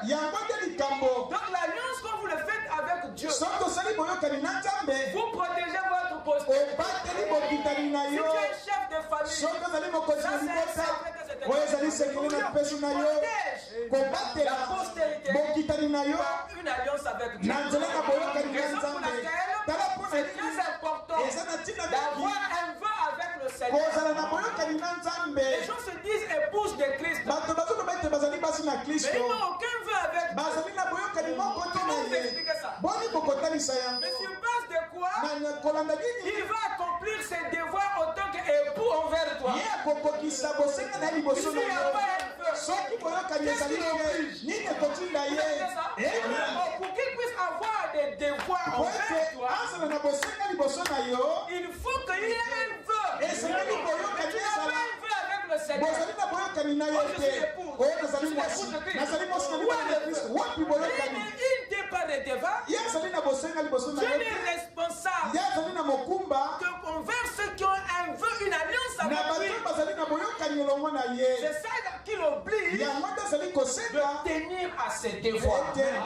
Donc l'alliance, quand vous le faites avec Dieu, vous protégez votre postérité. Si tu es chef de famille, ça c'est la postérité par une alliance avec Dieu. Raison pour laquelle c'est très important d'avoir un vœu avec le Seigneur. Les gens se disent épouses de Christ, mais ils n'ont aucun vœu avec Dieu. Comment vous expliquez ça? Mais sur base de quoi il va accomplir ses devoirs autant qu'époux envers toi? S'il n'y a pas un vœu, qu'est-ce qu'il oblige? Pour qu'il puisse avoir des devoirs envers toi, il faut qu'il y ait un vœu. Mais tu n'as pas un vœu avec le Seigneur. Oh, je suis l'époux. Je suis l'époux de Christ. Où est le vœu? Il n'est pas de devoir. Dieu est responsable envers ceux qui ont un vœu, une alliance avec lui. C'est ça qu'il oblige de tenir à ses devoirs. Quelqu'un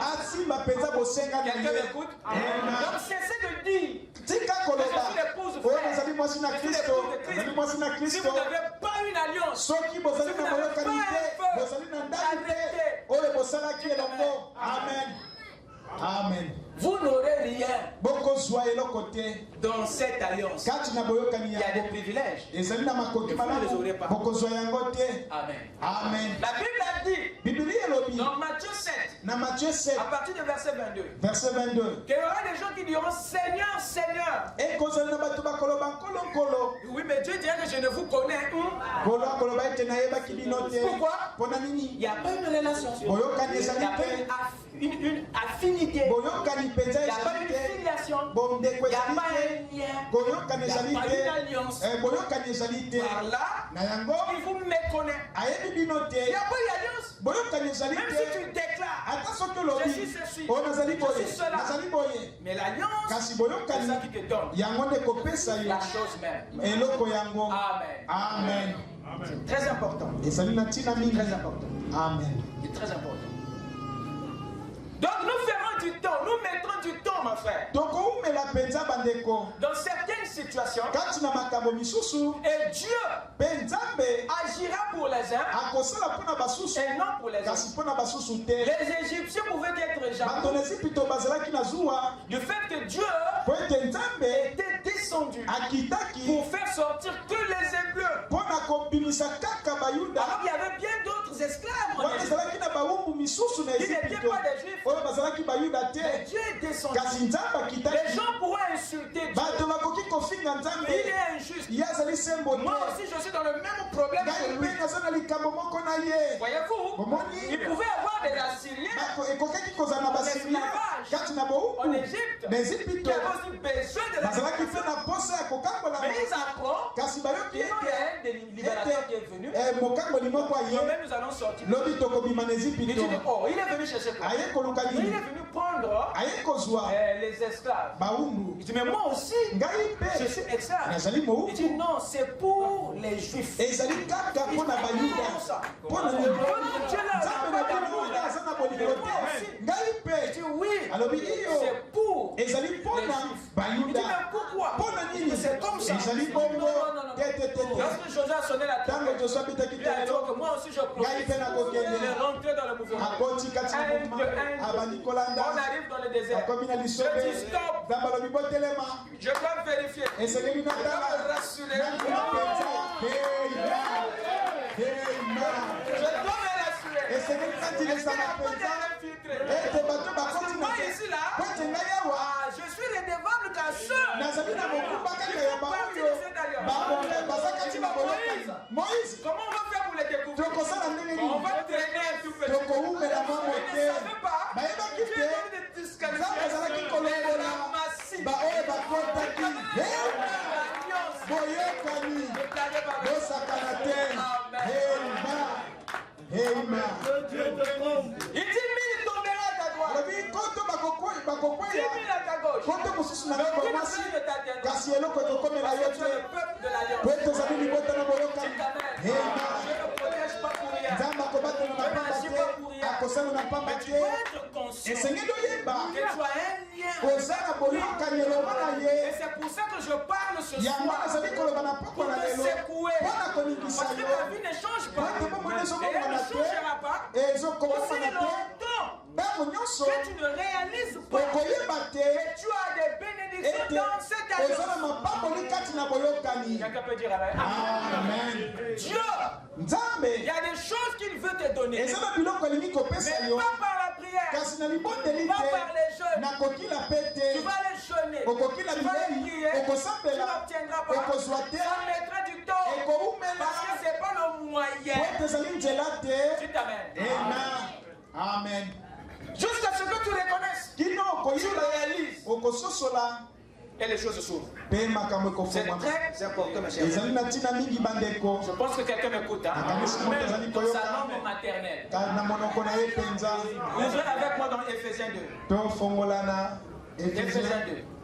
m'écoute? Donc cessez de dire je suis l'épouse frère, je suis l'épouse de Christ. Si vous n'avez pas une alliance, si vous n'avez pas un feu, arrêtez. Amen. Amen. Vous n'aurez rien dans cette alliance. Il y a des privilèges. Et vous ne les aurez pas. Amen. Amen. La Bible a dit dans Matthieu 7, à partir de verset 22, qu'il y aura des gens qui diront Seigneur, Seigneur. Oui, mais Dieu dirait que je ne vous connais. Pourquoi? Il n'y a pas une relation. Il n'y a pas une affinité. Il n'y a pas une filiation. Il n'y a pas un lien. Il n'y a pas une alliance. Par là, il vous méconnaît. Il n'y a pas d'alliance. Même si tu déclares, je suis ceci, je suis cela. Mais l'alliance, c'est ça qui te donne la chose même. Amen. Amen. C'est très important. Très important. Amen. C'est très important. Donc nous ferons du temps, nous mettrons du temps, ma frère. Dans certaines situations, et Dieu agira pour les uns et non pour les autres. Les Égyptiens pouvaient être jaloux du fait que Dieu était descendu pour faire sortir que les Hébreux. Alors il y avait bien d'autres esclaves en Égypte. Ils n'étaient pas des Juifs. Mais Dieu est descendu. Les gens pourraient insulter Dieu. Il est injuste. Moi aussi, je suis dans le même problème que lui. Voyez-vous, il pouvait avoir des Assyriens en esclavage en Égypte qui avaient aussi besoin de l'esclavage. Mais ils apprennent qu'il y a un libérateur qui est venu. Nous-mêmes, nous allons sortir. Il dit, oh, il est venu chercher quoi? Il est venu prendre les esclaves. Il dit, mais moi aussi, je suis esclave. Il dit, non, c'est pour les Juifs. Il dit, oui, c'est pour les Juifs. Il dit, mais pourquoi? C'est comme ça. Lorsque Josué a sonné la trompette, il a dit que moi aussi je profite. Il est rentré dans le mouvement. On arrive dans le désert. Je dis stop. Je dois vérifier. Je dois me rassurer. Je dois me rassurer. Est-ce qu'il n'y a pas d'infiltré? Moi ici là, je suis redevable qu'à ceux qui font partie de cet alliance. Moïse, comment on va faire pour les découvrir? On va traîner un tout petit peu. Ils ne savaient pas. Dieu donne des disqualifications. Il dit 1000 tombera à ta droite. 10 000 à ta gauche. Mais aucune ne t'atteindra. Parce que tu es le peuple de l'alliance. Je ne me protège pas pour rien. Je n'agis pas pour rien. Mais tu dois être conscient que tu as un lien. Et c'est pour ça que je parle ce soir. Pour te secouer. Parce que ta vie ne change pas. Et elle ne changera pas. Aussi longtemps que tu ne réalises pas que tu as des bénédictions dans cette alliance. Quelqu'un peut dire amen. Dieu, il y a des choses qu'il veut te donner. Mais pas par la prière. Pas par les jeûnes. Tu vas les jeûner. Tu vas les prier. Tu n'obtiendras pas. Ça mettra du temps. Parce que ce n'est pas le moyen. Tu t'amènes. Amen. Jusqu'à ce que tu reconnaisses. Tu le réalises. Et les choses s'ouvrent. C'est très important, mes chers. Je pense que quelqu'un m'écoute. Même dans sa langue maternelle. Ouvrez avec moi dans Ephésiens 2.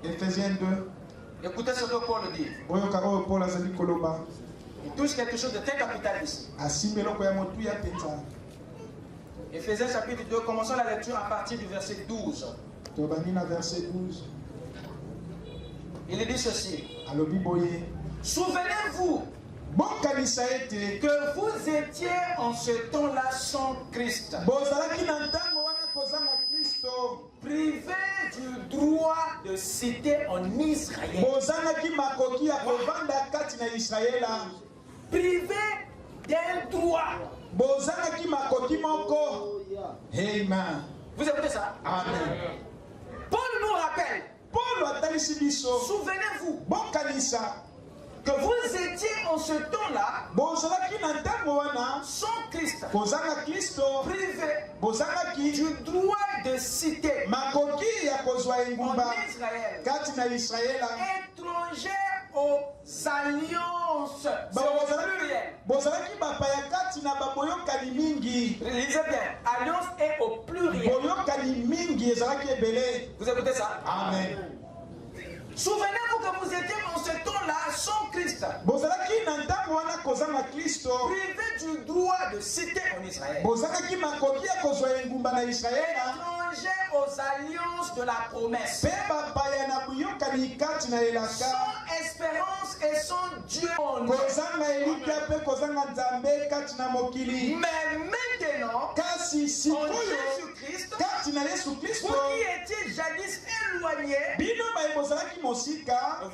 Ephésiens 2. Écoutez ce que Paul dit. Il touche quelque chose de très capital ici. Ephésiens chapitre 2, commençons la lecture à partir du verset 12. Il dit ceci. Souvenez-vous que vous étiez en ce temps-là sans Christ, privé du droit de cité en Israël, privé d'un droit. Vous écoutez ça? Amen. Paul nous rappelle. Souvenez-vous que vous étiez en ce temps-là sans Christ, privé du droit de cité en Israël, étranger aux alliances. Lisez bien, alliance est au pluriel. Vous écoutez ça? Amen. Souvenez-vous que vous étiez en ce temps-là sans Christ. Privé du droit de cité en Israël. Étranger aux alliances de la promesse. Sans espérance et sans Dieu. Mais maintenant, en Jésus-Christ, vous qui étiez jadis éloignés,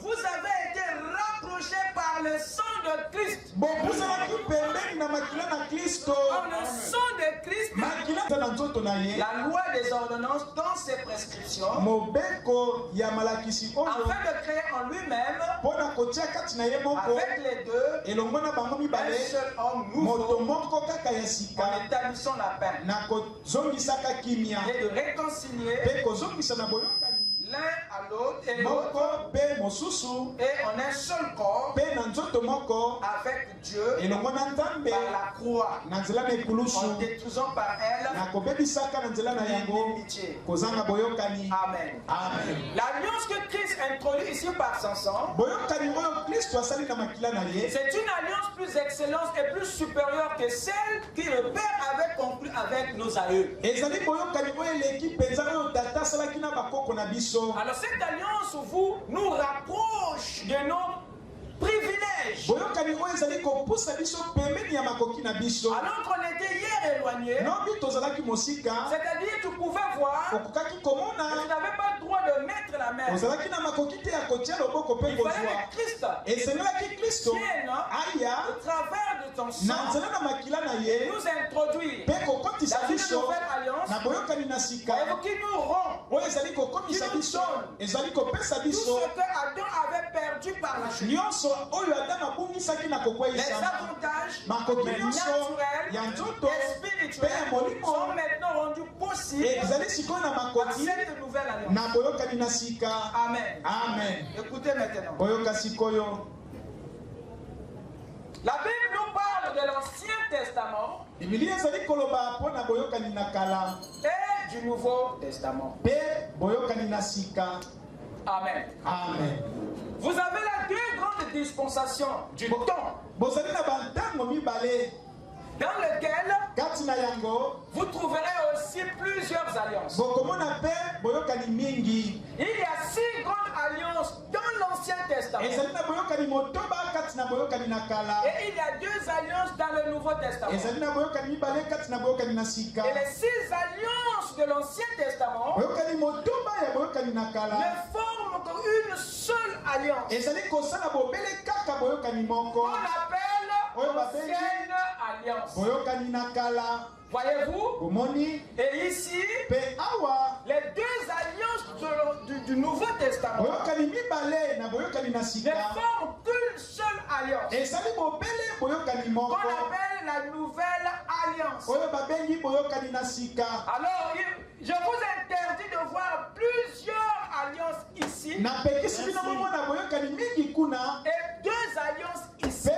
vous avez été rapprochés par le sang de Christ. Par le sang de Christ, la loi des ordonnances dans ses prescriptions, afin de créer en lui-même, avec les deux, un seul homme nouveau, en établissant la paix, et de réconcilier l'un à l'autre et l'autre, et en un seul corps, avec Dieu, par la croix, en détruisant par elle l'amitié. Amen. L'alliance que Christ introduit ici par son sang, c'est une alliance plus excellente et plus supérieure que celle que le Père avait conclue avec nos aïeux. Alors cette alliance nous rapproche de nos privilèges. Alors qu'on était hier éloignés, c'est-à-dire tu pouvais voir, mais tu n'avais pas le droit de mettre la main. Il fallait que Christ vienne au travers de ton sang nous introduire dans une nouvelle alliance qui nous rend, qui nous donne tout ce que Adam avait perdu par la chute. Les avantages naturels et spirituels sont maintenant rendus possibles par cette nouvelle alliance. Amen. Écoutez maintenant. La Bible nous parle de l'Ancien Testament et du Nouveau Testament. Amen. Vous avez la deux grandes dispensations du temps, dans lequel vous trouverez aussi plusieurs alliances. Il y a 6 grandes alliances dans l'Ancien Testament. Et il y a 2 alliances dans le Nouveau Testament. Et les 6 alliances de l'Ancien Testament ne forment qu'une seule alliance. On appelle l'ancienne alliance. Voyez-vous? Et ici, les 2 alliances du Nouveau Testament ne forment qu'une seule alliance, qu'on appelle la Nouvelle Alliance. Alors, je vous interdis de voir plusieurs alliances ici et 2 alliances ici.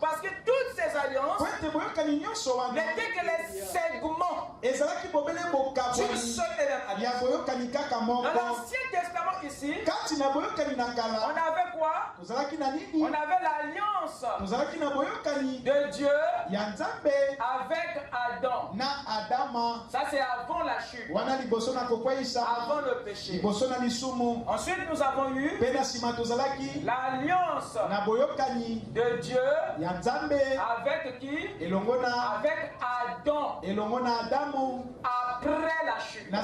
Parce que toutes ces alliances n'étaient que les segments d'une seule et même alliance. Dans l'Ancien Testament ici, on avait quoi? On avait l'alliance de Dieu avec Adam. Ça c'est avant la chute, avant le péché. Ensuite nous avons eu l'alliance de Dieu avec qui? Avec Adam. Après la chute. Vous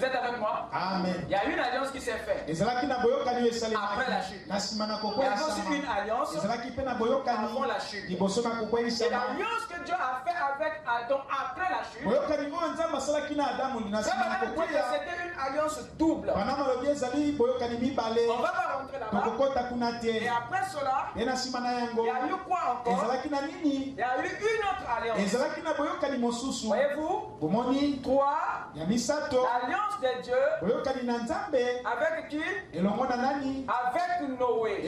êtes avec moi? Amen. Il y a une alliance qui s'est faite après la chute. Il y a aussi une alliance avant la chute. Et l'alliance que Dieu a fait avec Adam après la chute, c'était une alliance double. On va pas rentrer là-bas. Et après cela, il y a eu quoi encore? Il y a eu une autre alliance. Voyez-vous? 3. L'alliance de Dieu avec qui? Avec Noé.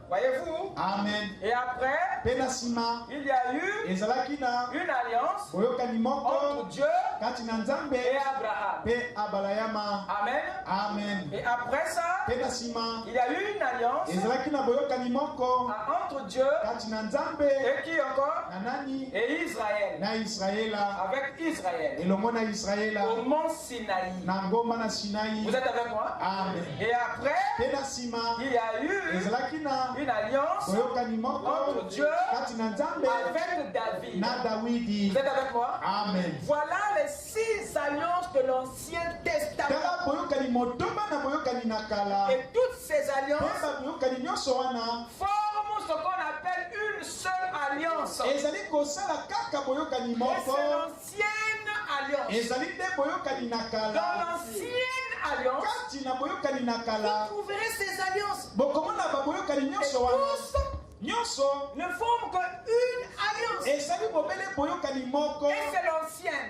Voyez-vous? Amen. Et après, il y a eu une alliance entre Dieu et Abraham. Amen. Amen. Et après ça, il y a eu une alliance entre Dieu et qui encore? Et Israël. Avec Israël. Au mont Sinaï. Vous êtes avec moi? Amen. Et après, il y a eu une alliance entre Dieu avec David. Vous êtes avec moi? Amen. Voilà les 6 alliances de l'Ancien Testament. Et toutes ces alliances forment ce qu'on appelle une seule alliance. Et c'est l'ancienne alliance. Dans l'ancienne alliance, vous trouverez ces alliances. Et tous ne forment qu'une alliance. Et c'est l'ancienne.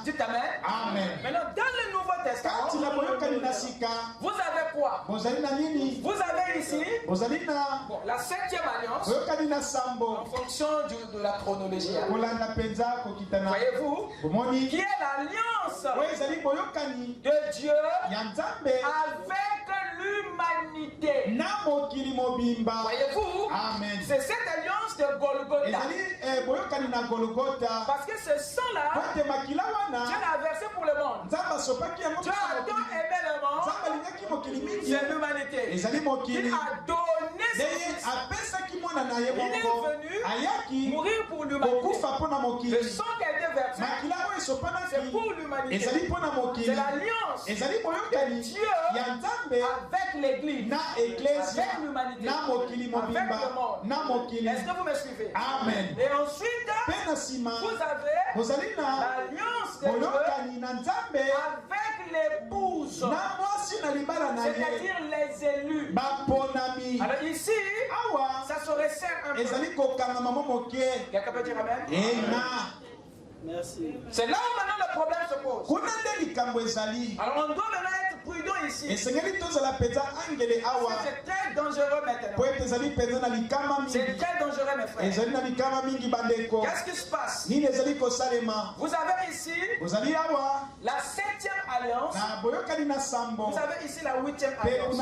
Dites Amen. Amen. Maintenant, dans le Nouveau Testament, vous avez quoi? Vous avez ici la 7e alliance en fonction de la chronologie. Voyez-vous? Qui est l'alliance de Dieu avec l'humanité. Voyez-vous? C'est cette alliance de Golgotha. Parce que ce sang-là, Dieu l'a versé pour le monde. Dieu a tant aimé le monde, c'est l'humanité. Il a donné son fils. Il est venu mourir pour l'humanité. Le sang qui a été versé, c'est pour l'humanité. C'est l'alliance de Dieu avec l'Église, avec l'humanité, avec le monde. Est-ce que vous me suivez? Amen. Et ensuite, vous avez l'alliance de Dieu avec l'épouse, c'est-à-dire les élus. Alors ici, ça se resserre un peu. Quelqu'un peut dire Amen? Merci. C'est là où maintenant le problème se pose. Alors on doit maintenant être prudent ici. C'est très dangereux maintenant. C'est très dangereux mes frères. Qu'est-ce qui se passe? Vous avez ici la 7e alliance. Vous avez ici la 8e alliance.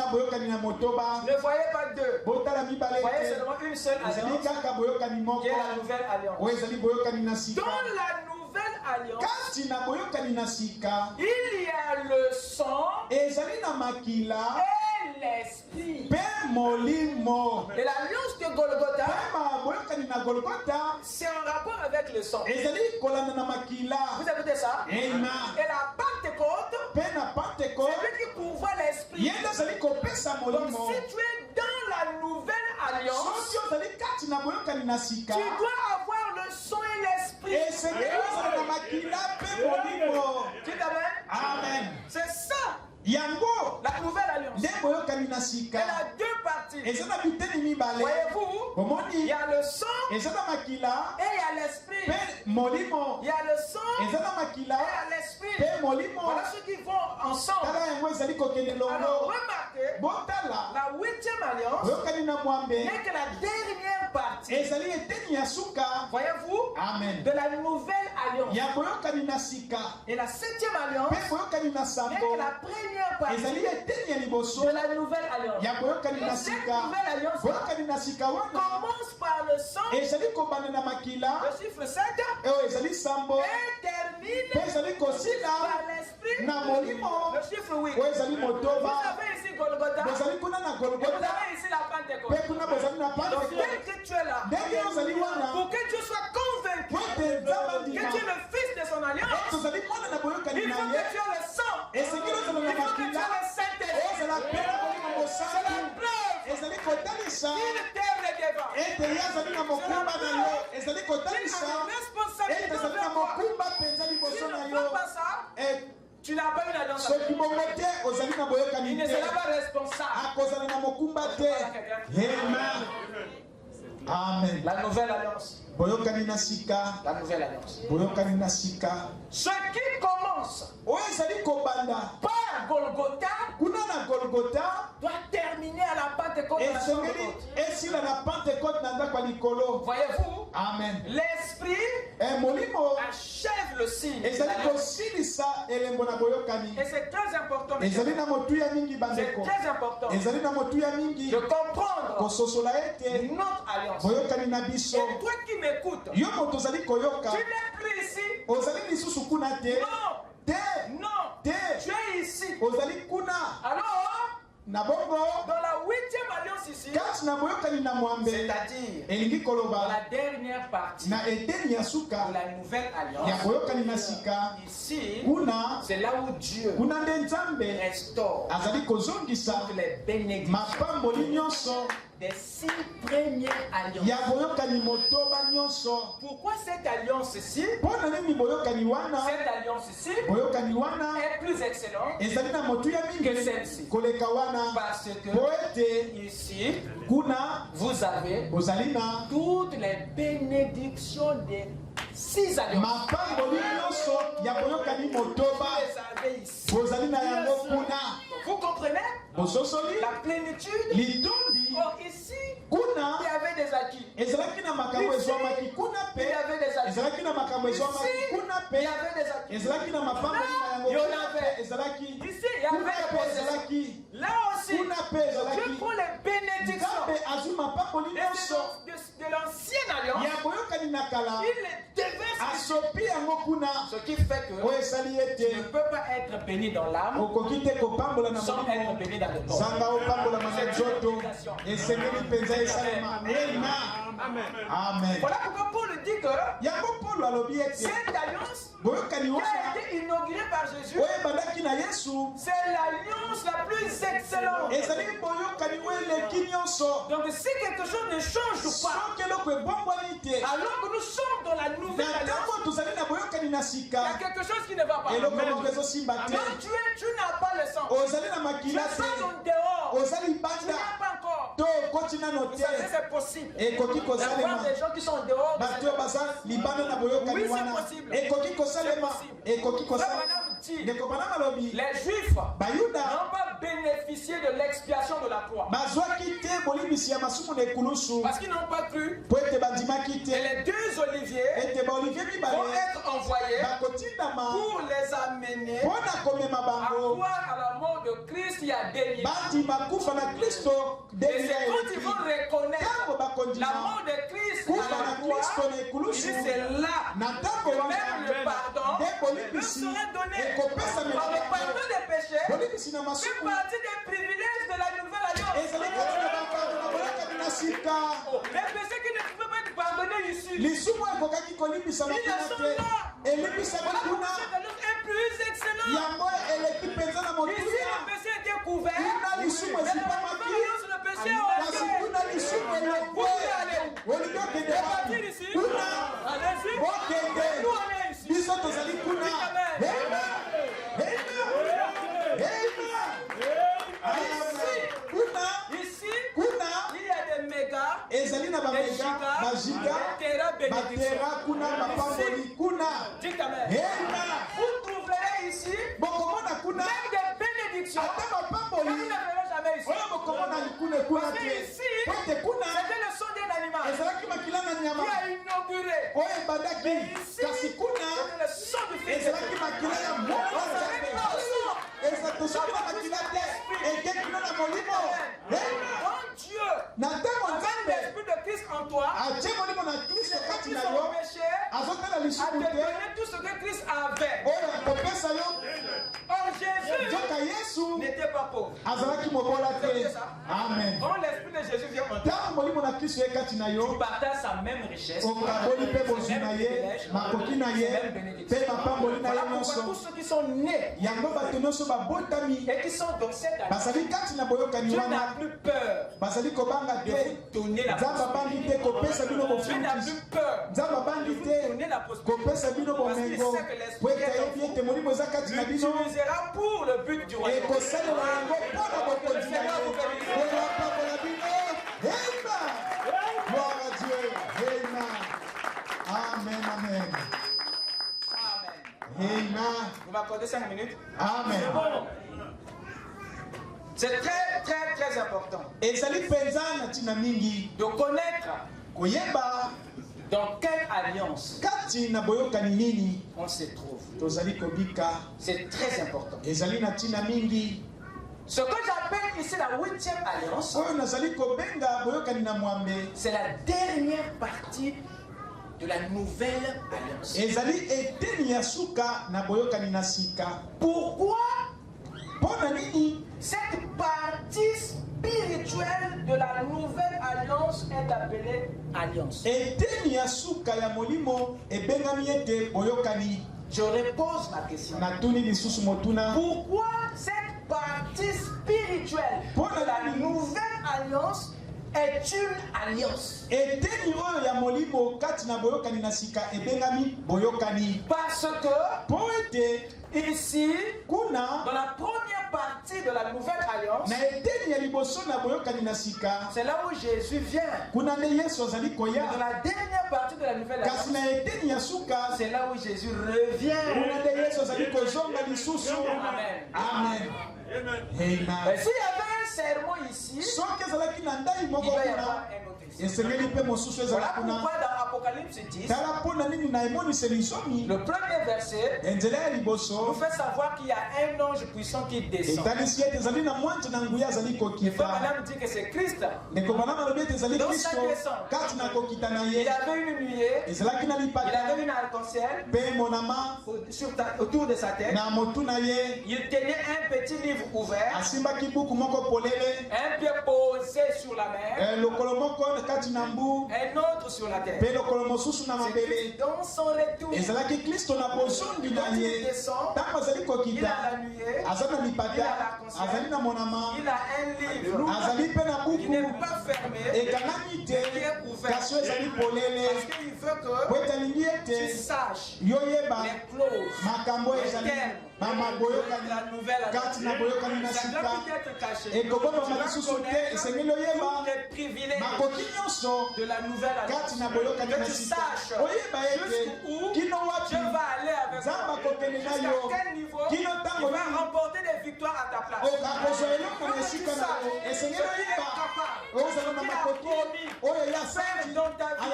Ne voyez pas deux. Voyez seulement une seule alliance qui est la nouvelle alliance. Dans la nouvelle alliance, il y a le sang et l'esprit. Et l'alliance de Golgotha, c'est en rapport avec le sang. Vous écoutez ça? Et la Pentecôte, c'est lui qui pourvoit l'esprit. Donc si tu es dans la nouvelle alliance, tu dois avoir le sang et l'esprit. Amen. C'est ça. La nouvelle alliance. Elle a 2 parties. Voyez-vous, il y a le sang et il y a l'esprit. Il y a le sang et il y a l'esprit. Voilà ceux qui vont ensemble. Alors remarquez, la 8e alliance n'est que la dernière partie. Voyez-vous, de la nouvelle alliance. Et la 7e alliance n'est que la première partie de la nouvelle alliance. Et cette nouvelle alliance commence par le sang, le chiffre 7, et termine par l'esprit, le chiffre 8. Vous avez ici Golgotha, et vous avez ici la Pentecôte. Donc dès que tu es là, pour que tu sois convaincu que tu es le fils de son alliance, il faut que tu aies le sang. Il faut que tu aies le Saint-Esprit. C'est la preuve. Il t'aime les débats. C'est la preuve. Responsabilité envers toi. Si tu ne fais pas ça, tu n'as pas une alliance avec lui. Il ne sera pas responsable. Amen. La nouvelle alliance. La nouvelle alliance. Ce qui commence commence par Golgotha doit terminer à la Pentecôte. Voyez-vous, Amen. l'Esprit achève le signe. Et c'est très important. C'est très important de comprendre notre alliance. Et toi qui m'écoutes, tu n'es plus ici. Non, tu es ici. Alors, dans la 8e alliance ici, c'est-à-dire dans la dernière partie de la nouvelle alliance, ici, c'est là où Dieu restaure toutes les bénédictions des 6 premières alliances. Pourquoi cette alliance ici? Cette alliance ici est plus excellente que celle-ci. Parce que ici, vous avez toutes les bénédictions des 6 alliances. Vous comprenez? La plénitude. Or ici, il y avait des acquis. Ici, il y avait des acquis. Ici, il y avait des acquis. Là, il y en avait. Ici, il y avait des acquis. Là aussi, Dieu prend les bénédictions de l'ancienne alliance. Il les déverse. Ce qui fait que tu ne peux pas être béni dans l'âme sans être béni dans le corps. Amen. Voilà pourquoi Paul dit que cette alliance qui a été inaugurée par Jésus, c'est l'alliance la plus excellente. Donc si quelque chose ne change pas, alors que nous sommes dans la nouvelle alliance, il y a quelque chose qui ne va pas. Alors tu n'as pas le sang. Tu es en dehors. Tu n'as pas encore. Vous savez, c'est possible d'avoir des gens qui sont en dehors. Oui, c'est possible. Les Juifs n'ont pas bénéficié de l'expiation de la croix. Parce qu'ils n'ont pas cru. Et les 2 oliviers vont être envoyés pour les amener à croire à la mort de Christ il y a des milliers. Et c'est quand ils vont reconnaître la mort de Christ à la croix, c'est là que même le pardon leur sera donné. Par le pardon des péchés fait partie des privilèges de la nouvelle alliance. Les péchés qui ne peuvent pas être pardonnés ici, ils sont là. Voilà pourquoi cette alliance est plus excellente. Ici, le péché était couvert. Mais dans la nouvelle alliance, le péché est ôté. Vous pouvez aller où? Partir ici. Allez-y. Nous, on est ici. Ici, il y a des mégas, des gigas, des dites amen. Vous trouverez ici même des bénédictions que vous ne verrez jamais ici. Parce que ici, c'était le son d'un animal qui a inauguré. Mais ici, c'était le son du Fils. Dieu, avec l'esprit de Christ en toi, les gens qui sont péchés, a te donné tout ce que Christ avait. Or Jésus n'était pas pauvre. C'est ça. Amen. Quand l'esprit de Jésus vient en toi, tu partages sa même richesse, ses mêmes privilèges, ses mêmes bénédictions. Voilà pourquoi tous ceux qui sont nés et qui sont dans cette alliance, Dieu n'a plus peur de vous donner la prospérité. Dieu n'a plus peur de vous donner la prospérité. Parce qu'il sait que l'esprit est en vous. L'utilisera pour le but du royaume. Gloire à Dieu. Amen. Amen. Amen. Amen. Vous m'accordez passer 5 minutes. Amen. C'est bon. C'est très, très, très important de connaître dans quelle alliance on se trouve. C'est très important. Ce que j'appelle ici la 8e alliance, c'est la dernière partie de la nouvelle alliance. Pourquoi cette partie spirituelle de la nouvelle alliance est appelée alliance? Je repose ma question. Pourquoi cette partie spirituelle de la nouvelle alliance est une alliance? Parce que ici, dans la première partie de la nouvelle alliance, c'est là où Jésus vient. Dans la dernière partie de la nouvelle alliance, c'est là où Jésus revient. Amen. Et s'il y avait un sermon ici, il doit y avoir un autre ici. Voilà pourquoi dans Apocalypse 10, le premier verset nous fait savoir qu'il y a un ange puissant qui descend. Il faut maintenant dire que c'est Christ. Dans sa descente, il avait une nuée, il avait une arc-en-ciel autour de sa tête. Il tenait un petit livre ouvert, un pied posé sur la mer, un autre sur la terre. C'est dans son retour. Il descend, il a la nuée, il a l'arc-en-ciel, il a un livre qui n'est pas fermé, qui est ouvert. Parce qu'il veut que tu saches les clauses, les termes de la nouvelle alliance. Ça doit peut être caché. Tu vas connaître tous les privilèges de la nouvelle alliance. Que tu saches jusqu'où Dieu va aller avec toi. Jusqu'à quel niveau il va remporter des victoires à ta place. Que tu saches ce qu'il est capable, ce qu'il a promis faire dans ta vie.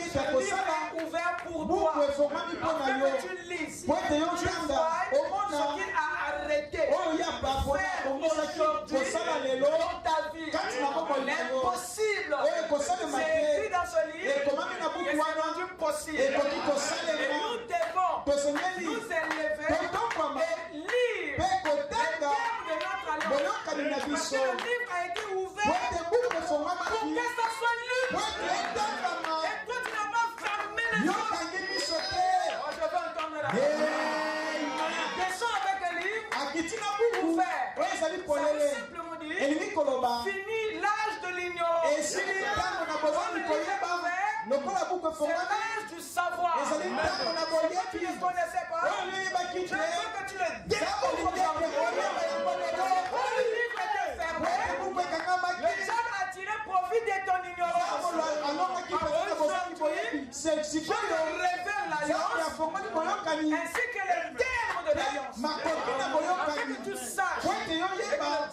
Ce livre est ouvert pour toi. Afin que tu lises, tu vois ce qu'il a arrêté de faire aujourd'hui dans ta vie. L'impossible, c'est écrit dans ce livre et c'est rendu possible. Et nous devons nous élever et lire les termes de notre alliance. Parce que le livre a été ouvert pour que ça soit lu. Et toi, tu n'as pas fermé les yeux. Je veux entendre la descends avec un livre ouvert. Ça veut simplement dire fini l'âge de l'ignorance. C'est l'âge du savoir. Si tu ne connaissais pas, je veux que tu le découvres. Le livre était fermé. Le diable a tiré profit de ton ignorance. Aujourd'hui, je te révèle l'alliance ainsi que les termes de l'alliance. Afin que tu saches que le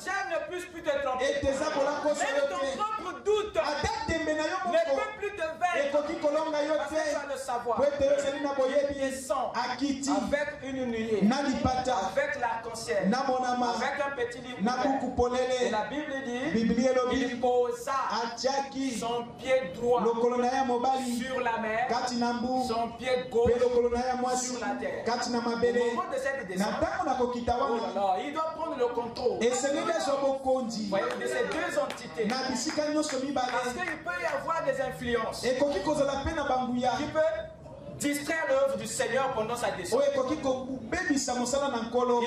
diable ne puisse plus te tromper. Même ton propre doute ne peut plus te vaincre. Parce que tu vas le savoir. Descends avec une nuée, avec l'arc-en-ciel, avec un petit livre ouvert. Et la Bible dit il posa son pied droit sur la mer, son pied gauche sur la terre. Au moment de cette descente, il doit prendre le contrôle de ces deux entités. Parce qu'il peut y avoir des influences qui peuvent distraire l'œuvre du Seigneur pendant sa descente. Il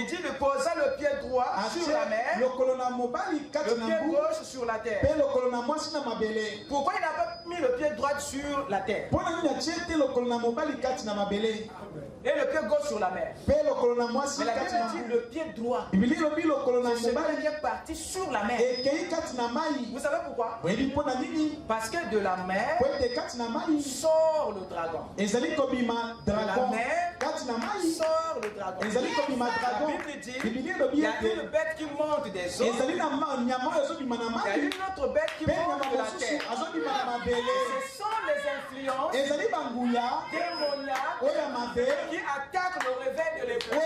dit de poser le pied droit sur la mer, le pied gauche sur la terre. Pourquoi il n'a pas mis le pied droit sur la terre? Et le pied gauche sur la mer. Mais la Bible dit le pied droit. C'est celui qui est parti sur la mer. Vous savez pourquoi? Parce que de la mer sort le dragon. De la mer sort le dragon. La Bible dit il y a une bête qui monte des eaux. Il y a une autre bête qui monte de la terre. Ce sont les influences démoniaques qui attaquent le réveil de l'époque.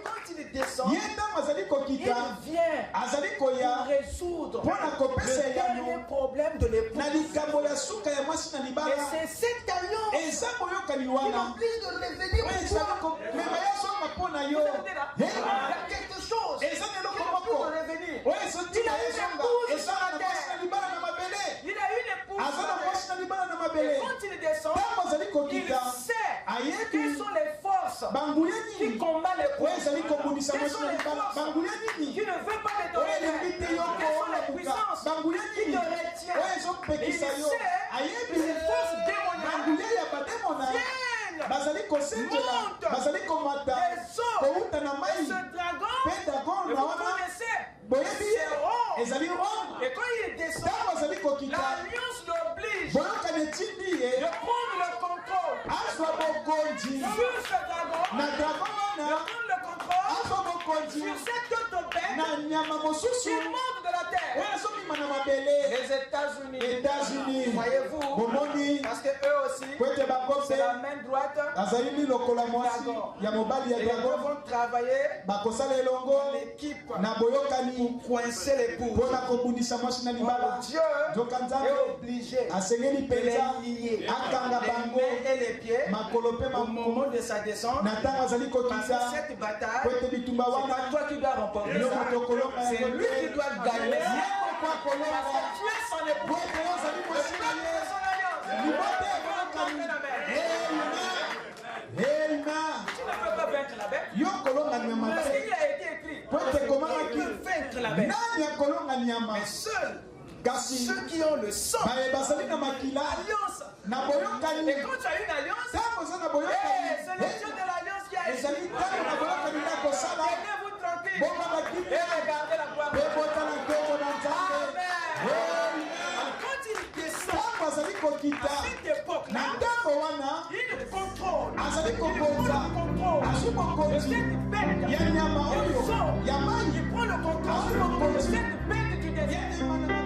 Quand il descend, il vient pour résoudre le dernier problème de l'époque. Et c'est cette alliance qui l'oblige de revenir au pouvoir. Il y a quelque chose qui l'oblige de revenir. Il a une épouse sur la terre. Il a une épouse sur la terre. Et quand il descend, il sait quelles sont les forces qui combattent les pouvoirs. Quelles sont les forces qui ne veulent pas les donner. Quelles sont les puissances qui te retiennent. Et il sait que ces forces démoniaques viennent, montent des eaux. Et ce dragon, vous connaissez, c'est rond. Et quand il descend, l'alliance l'oblige de prendre le contrôle sur ce dragon, de prendre le contrôle sur cette autre bête qui monte de la terre. Les États-Unis, voyez-vous, parce que eux aussi, c'est la main droite du dragon. Et les deux vont travailler en équipe pour coincer les poules. Dieu est obligé de les lier les mains et les pieds au moment de sa descente. Parce que cette bataille, c'est pas toi qui dois remporter ça, c'est lui qui doit gagner. Parce que tu es son époux. Le peuple de son alliance. Tu ne peux pas vaincre la bête. Parce qu'il a été écrit. Tu peux vaincre la bête. Mais seuls ceux qui ont le sang, l'alliance. Et quand tu as une alliance, c'est le Dieu de l'alliance qui a été. Tenez-vous tranquille et regardez la gloire de Dieu. Amen. Quand il descend à cette époque-là, il contrôle. Il prend le contrôle de cette bête. Il prend le contrôle de cette bête qui descend.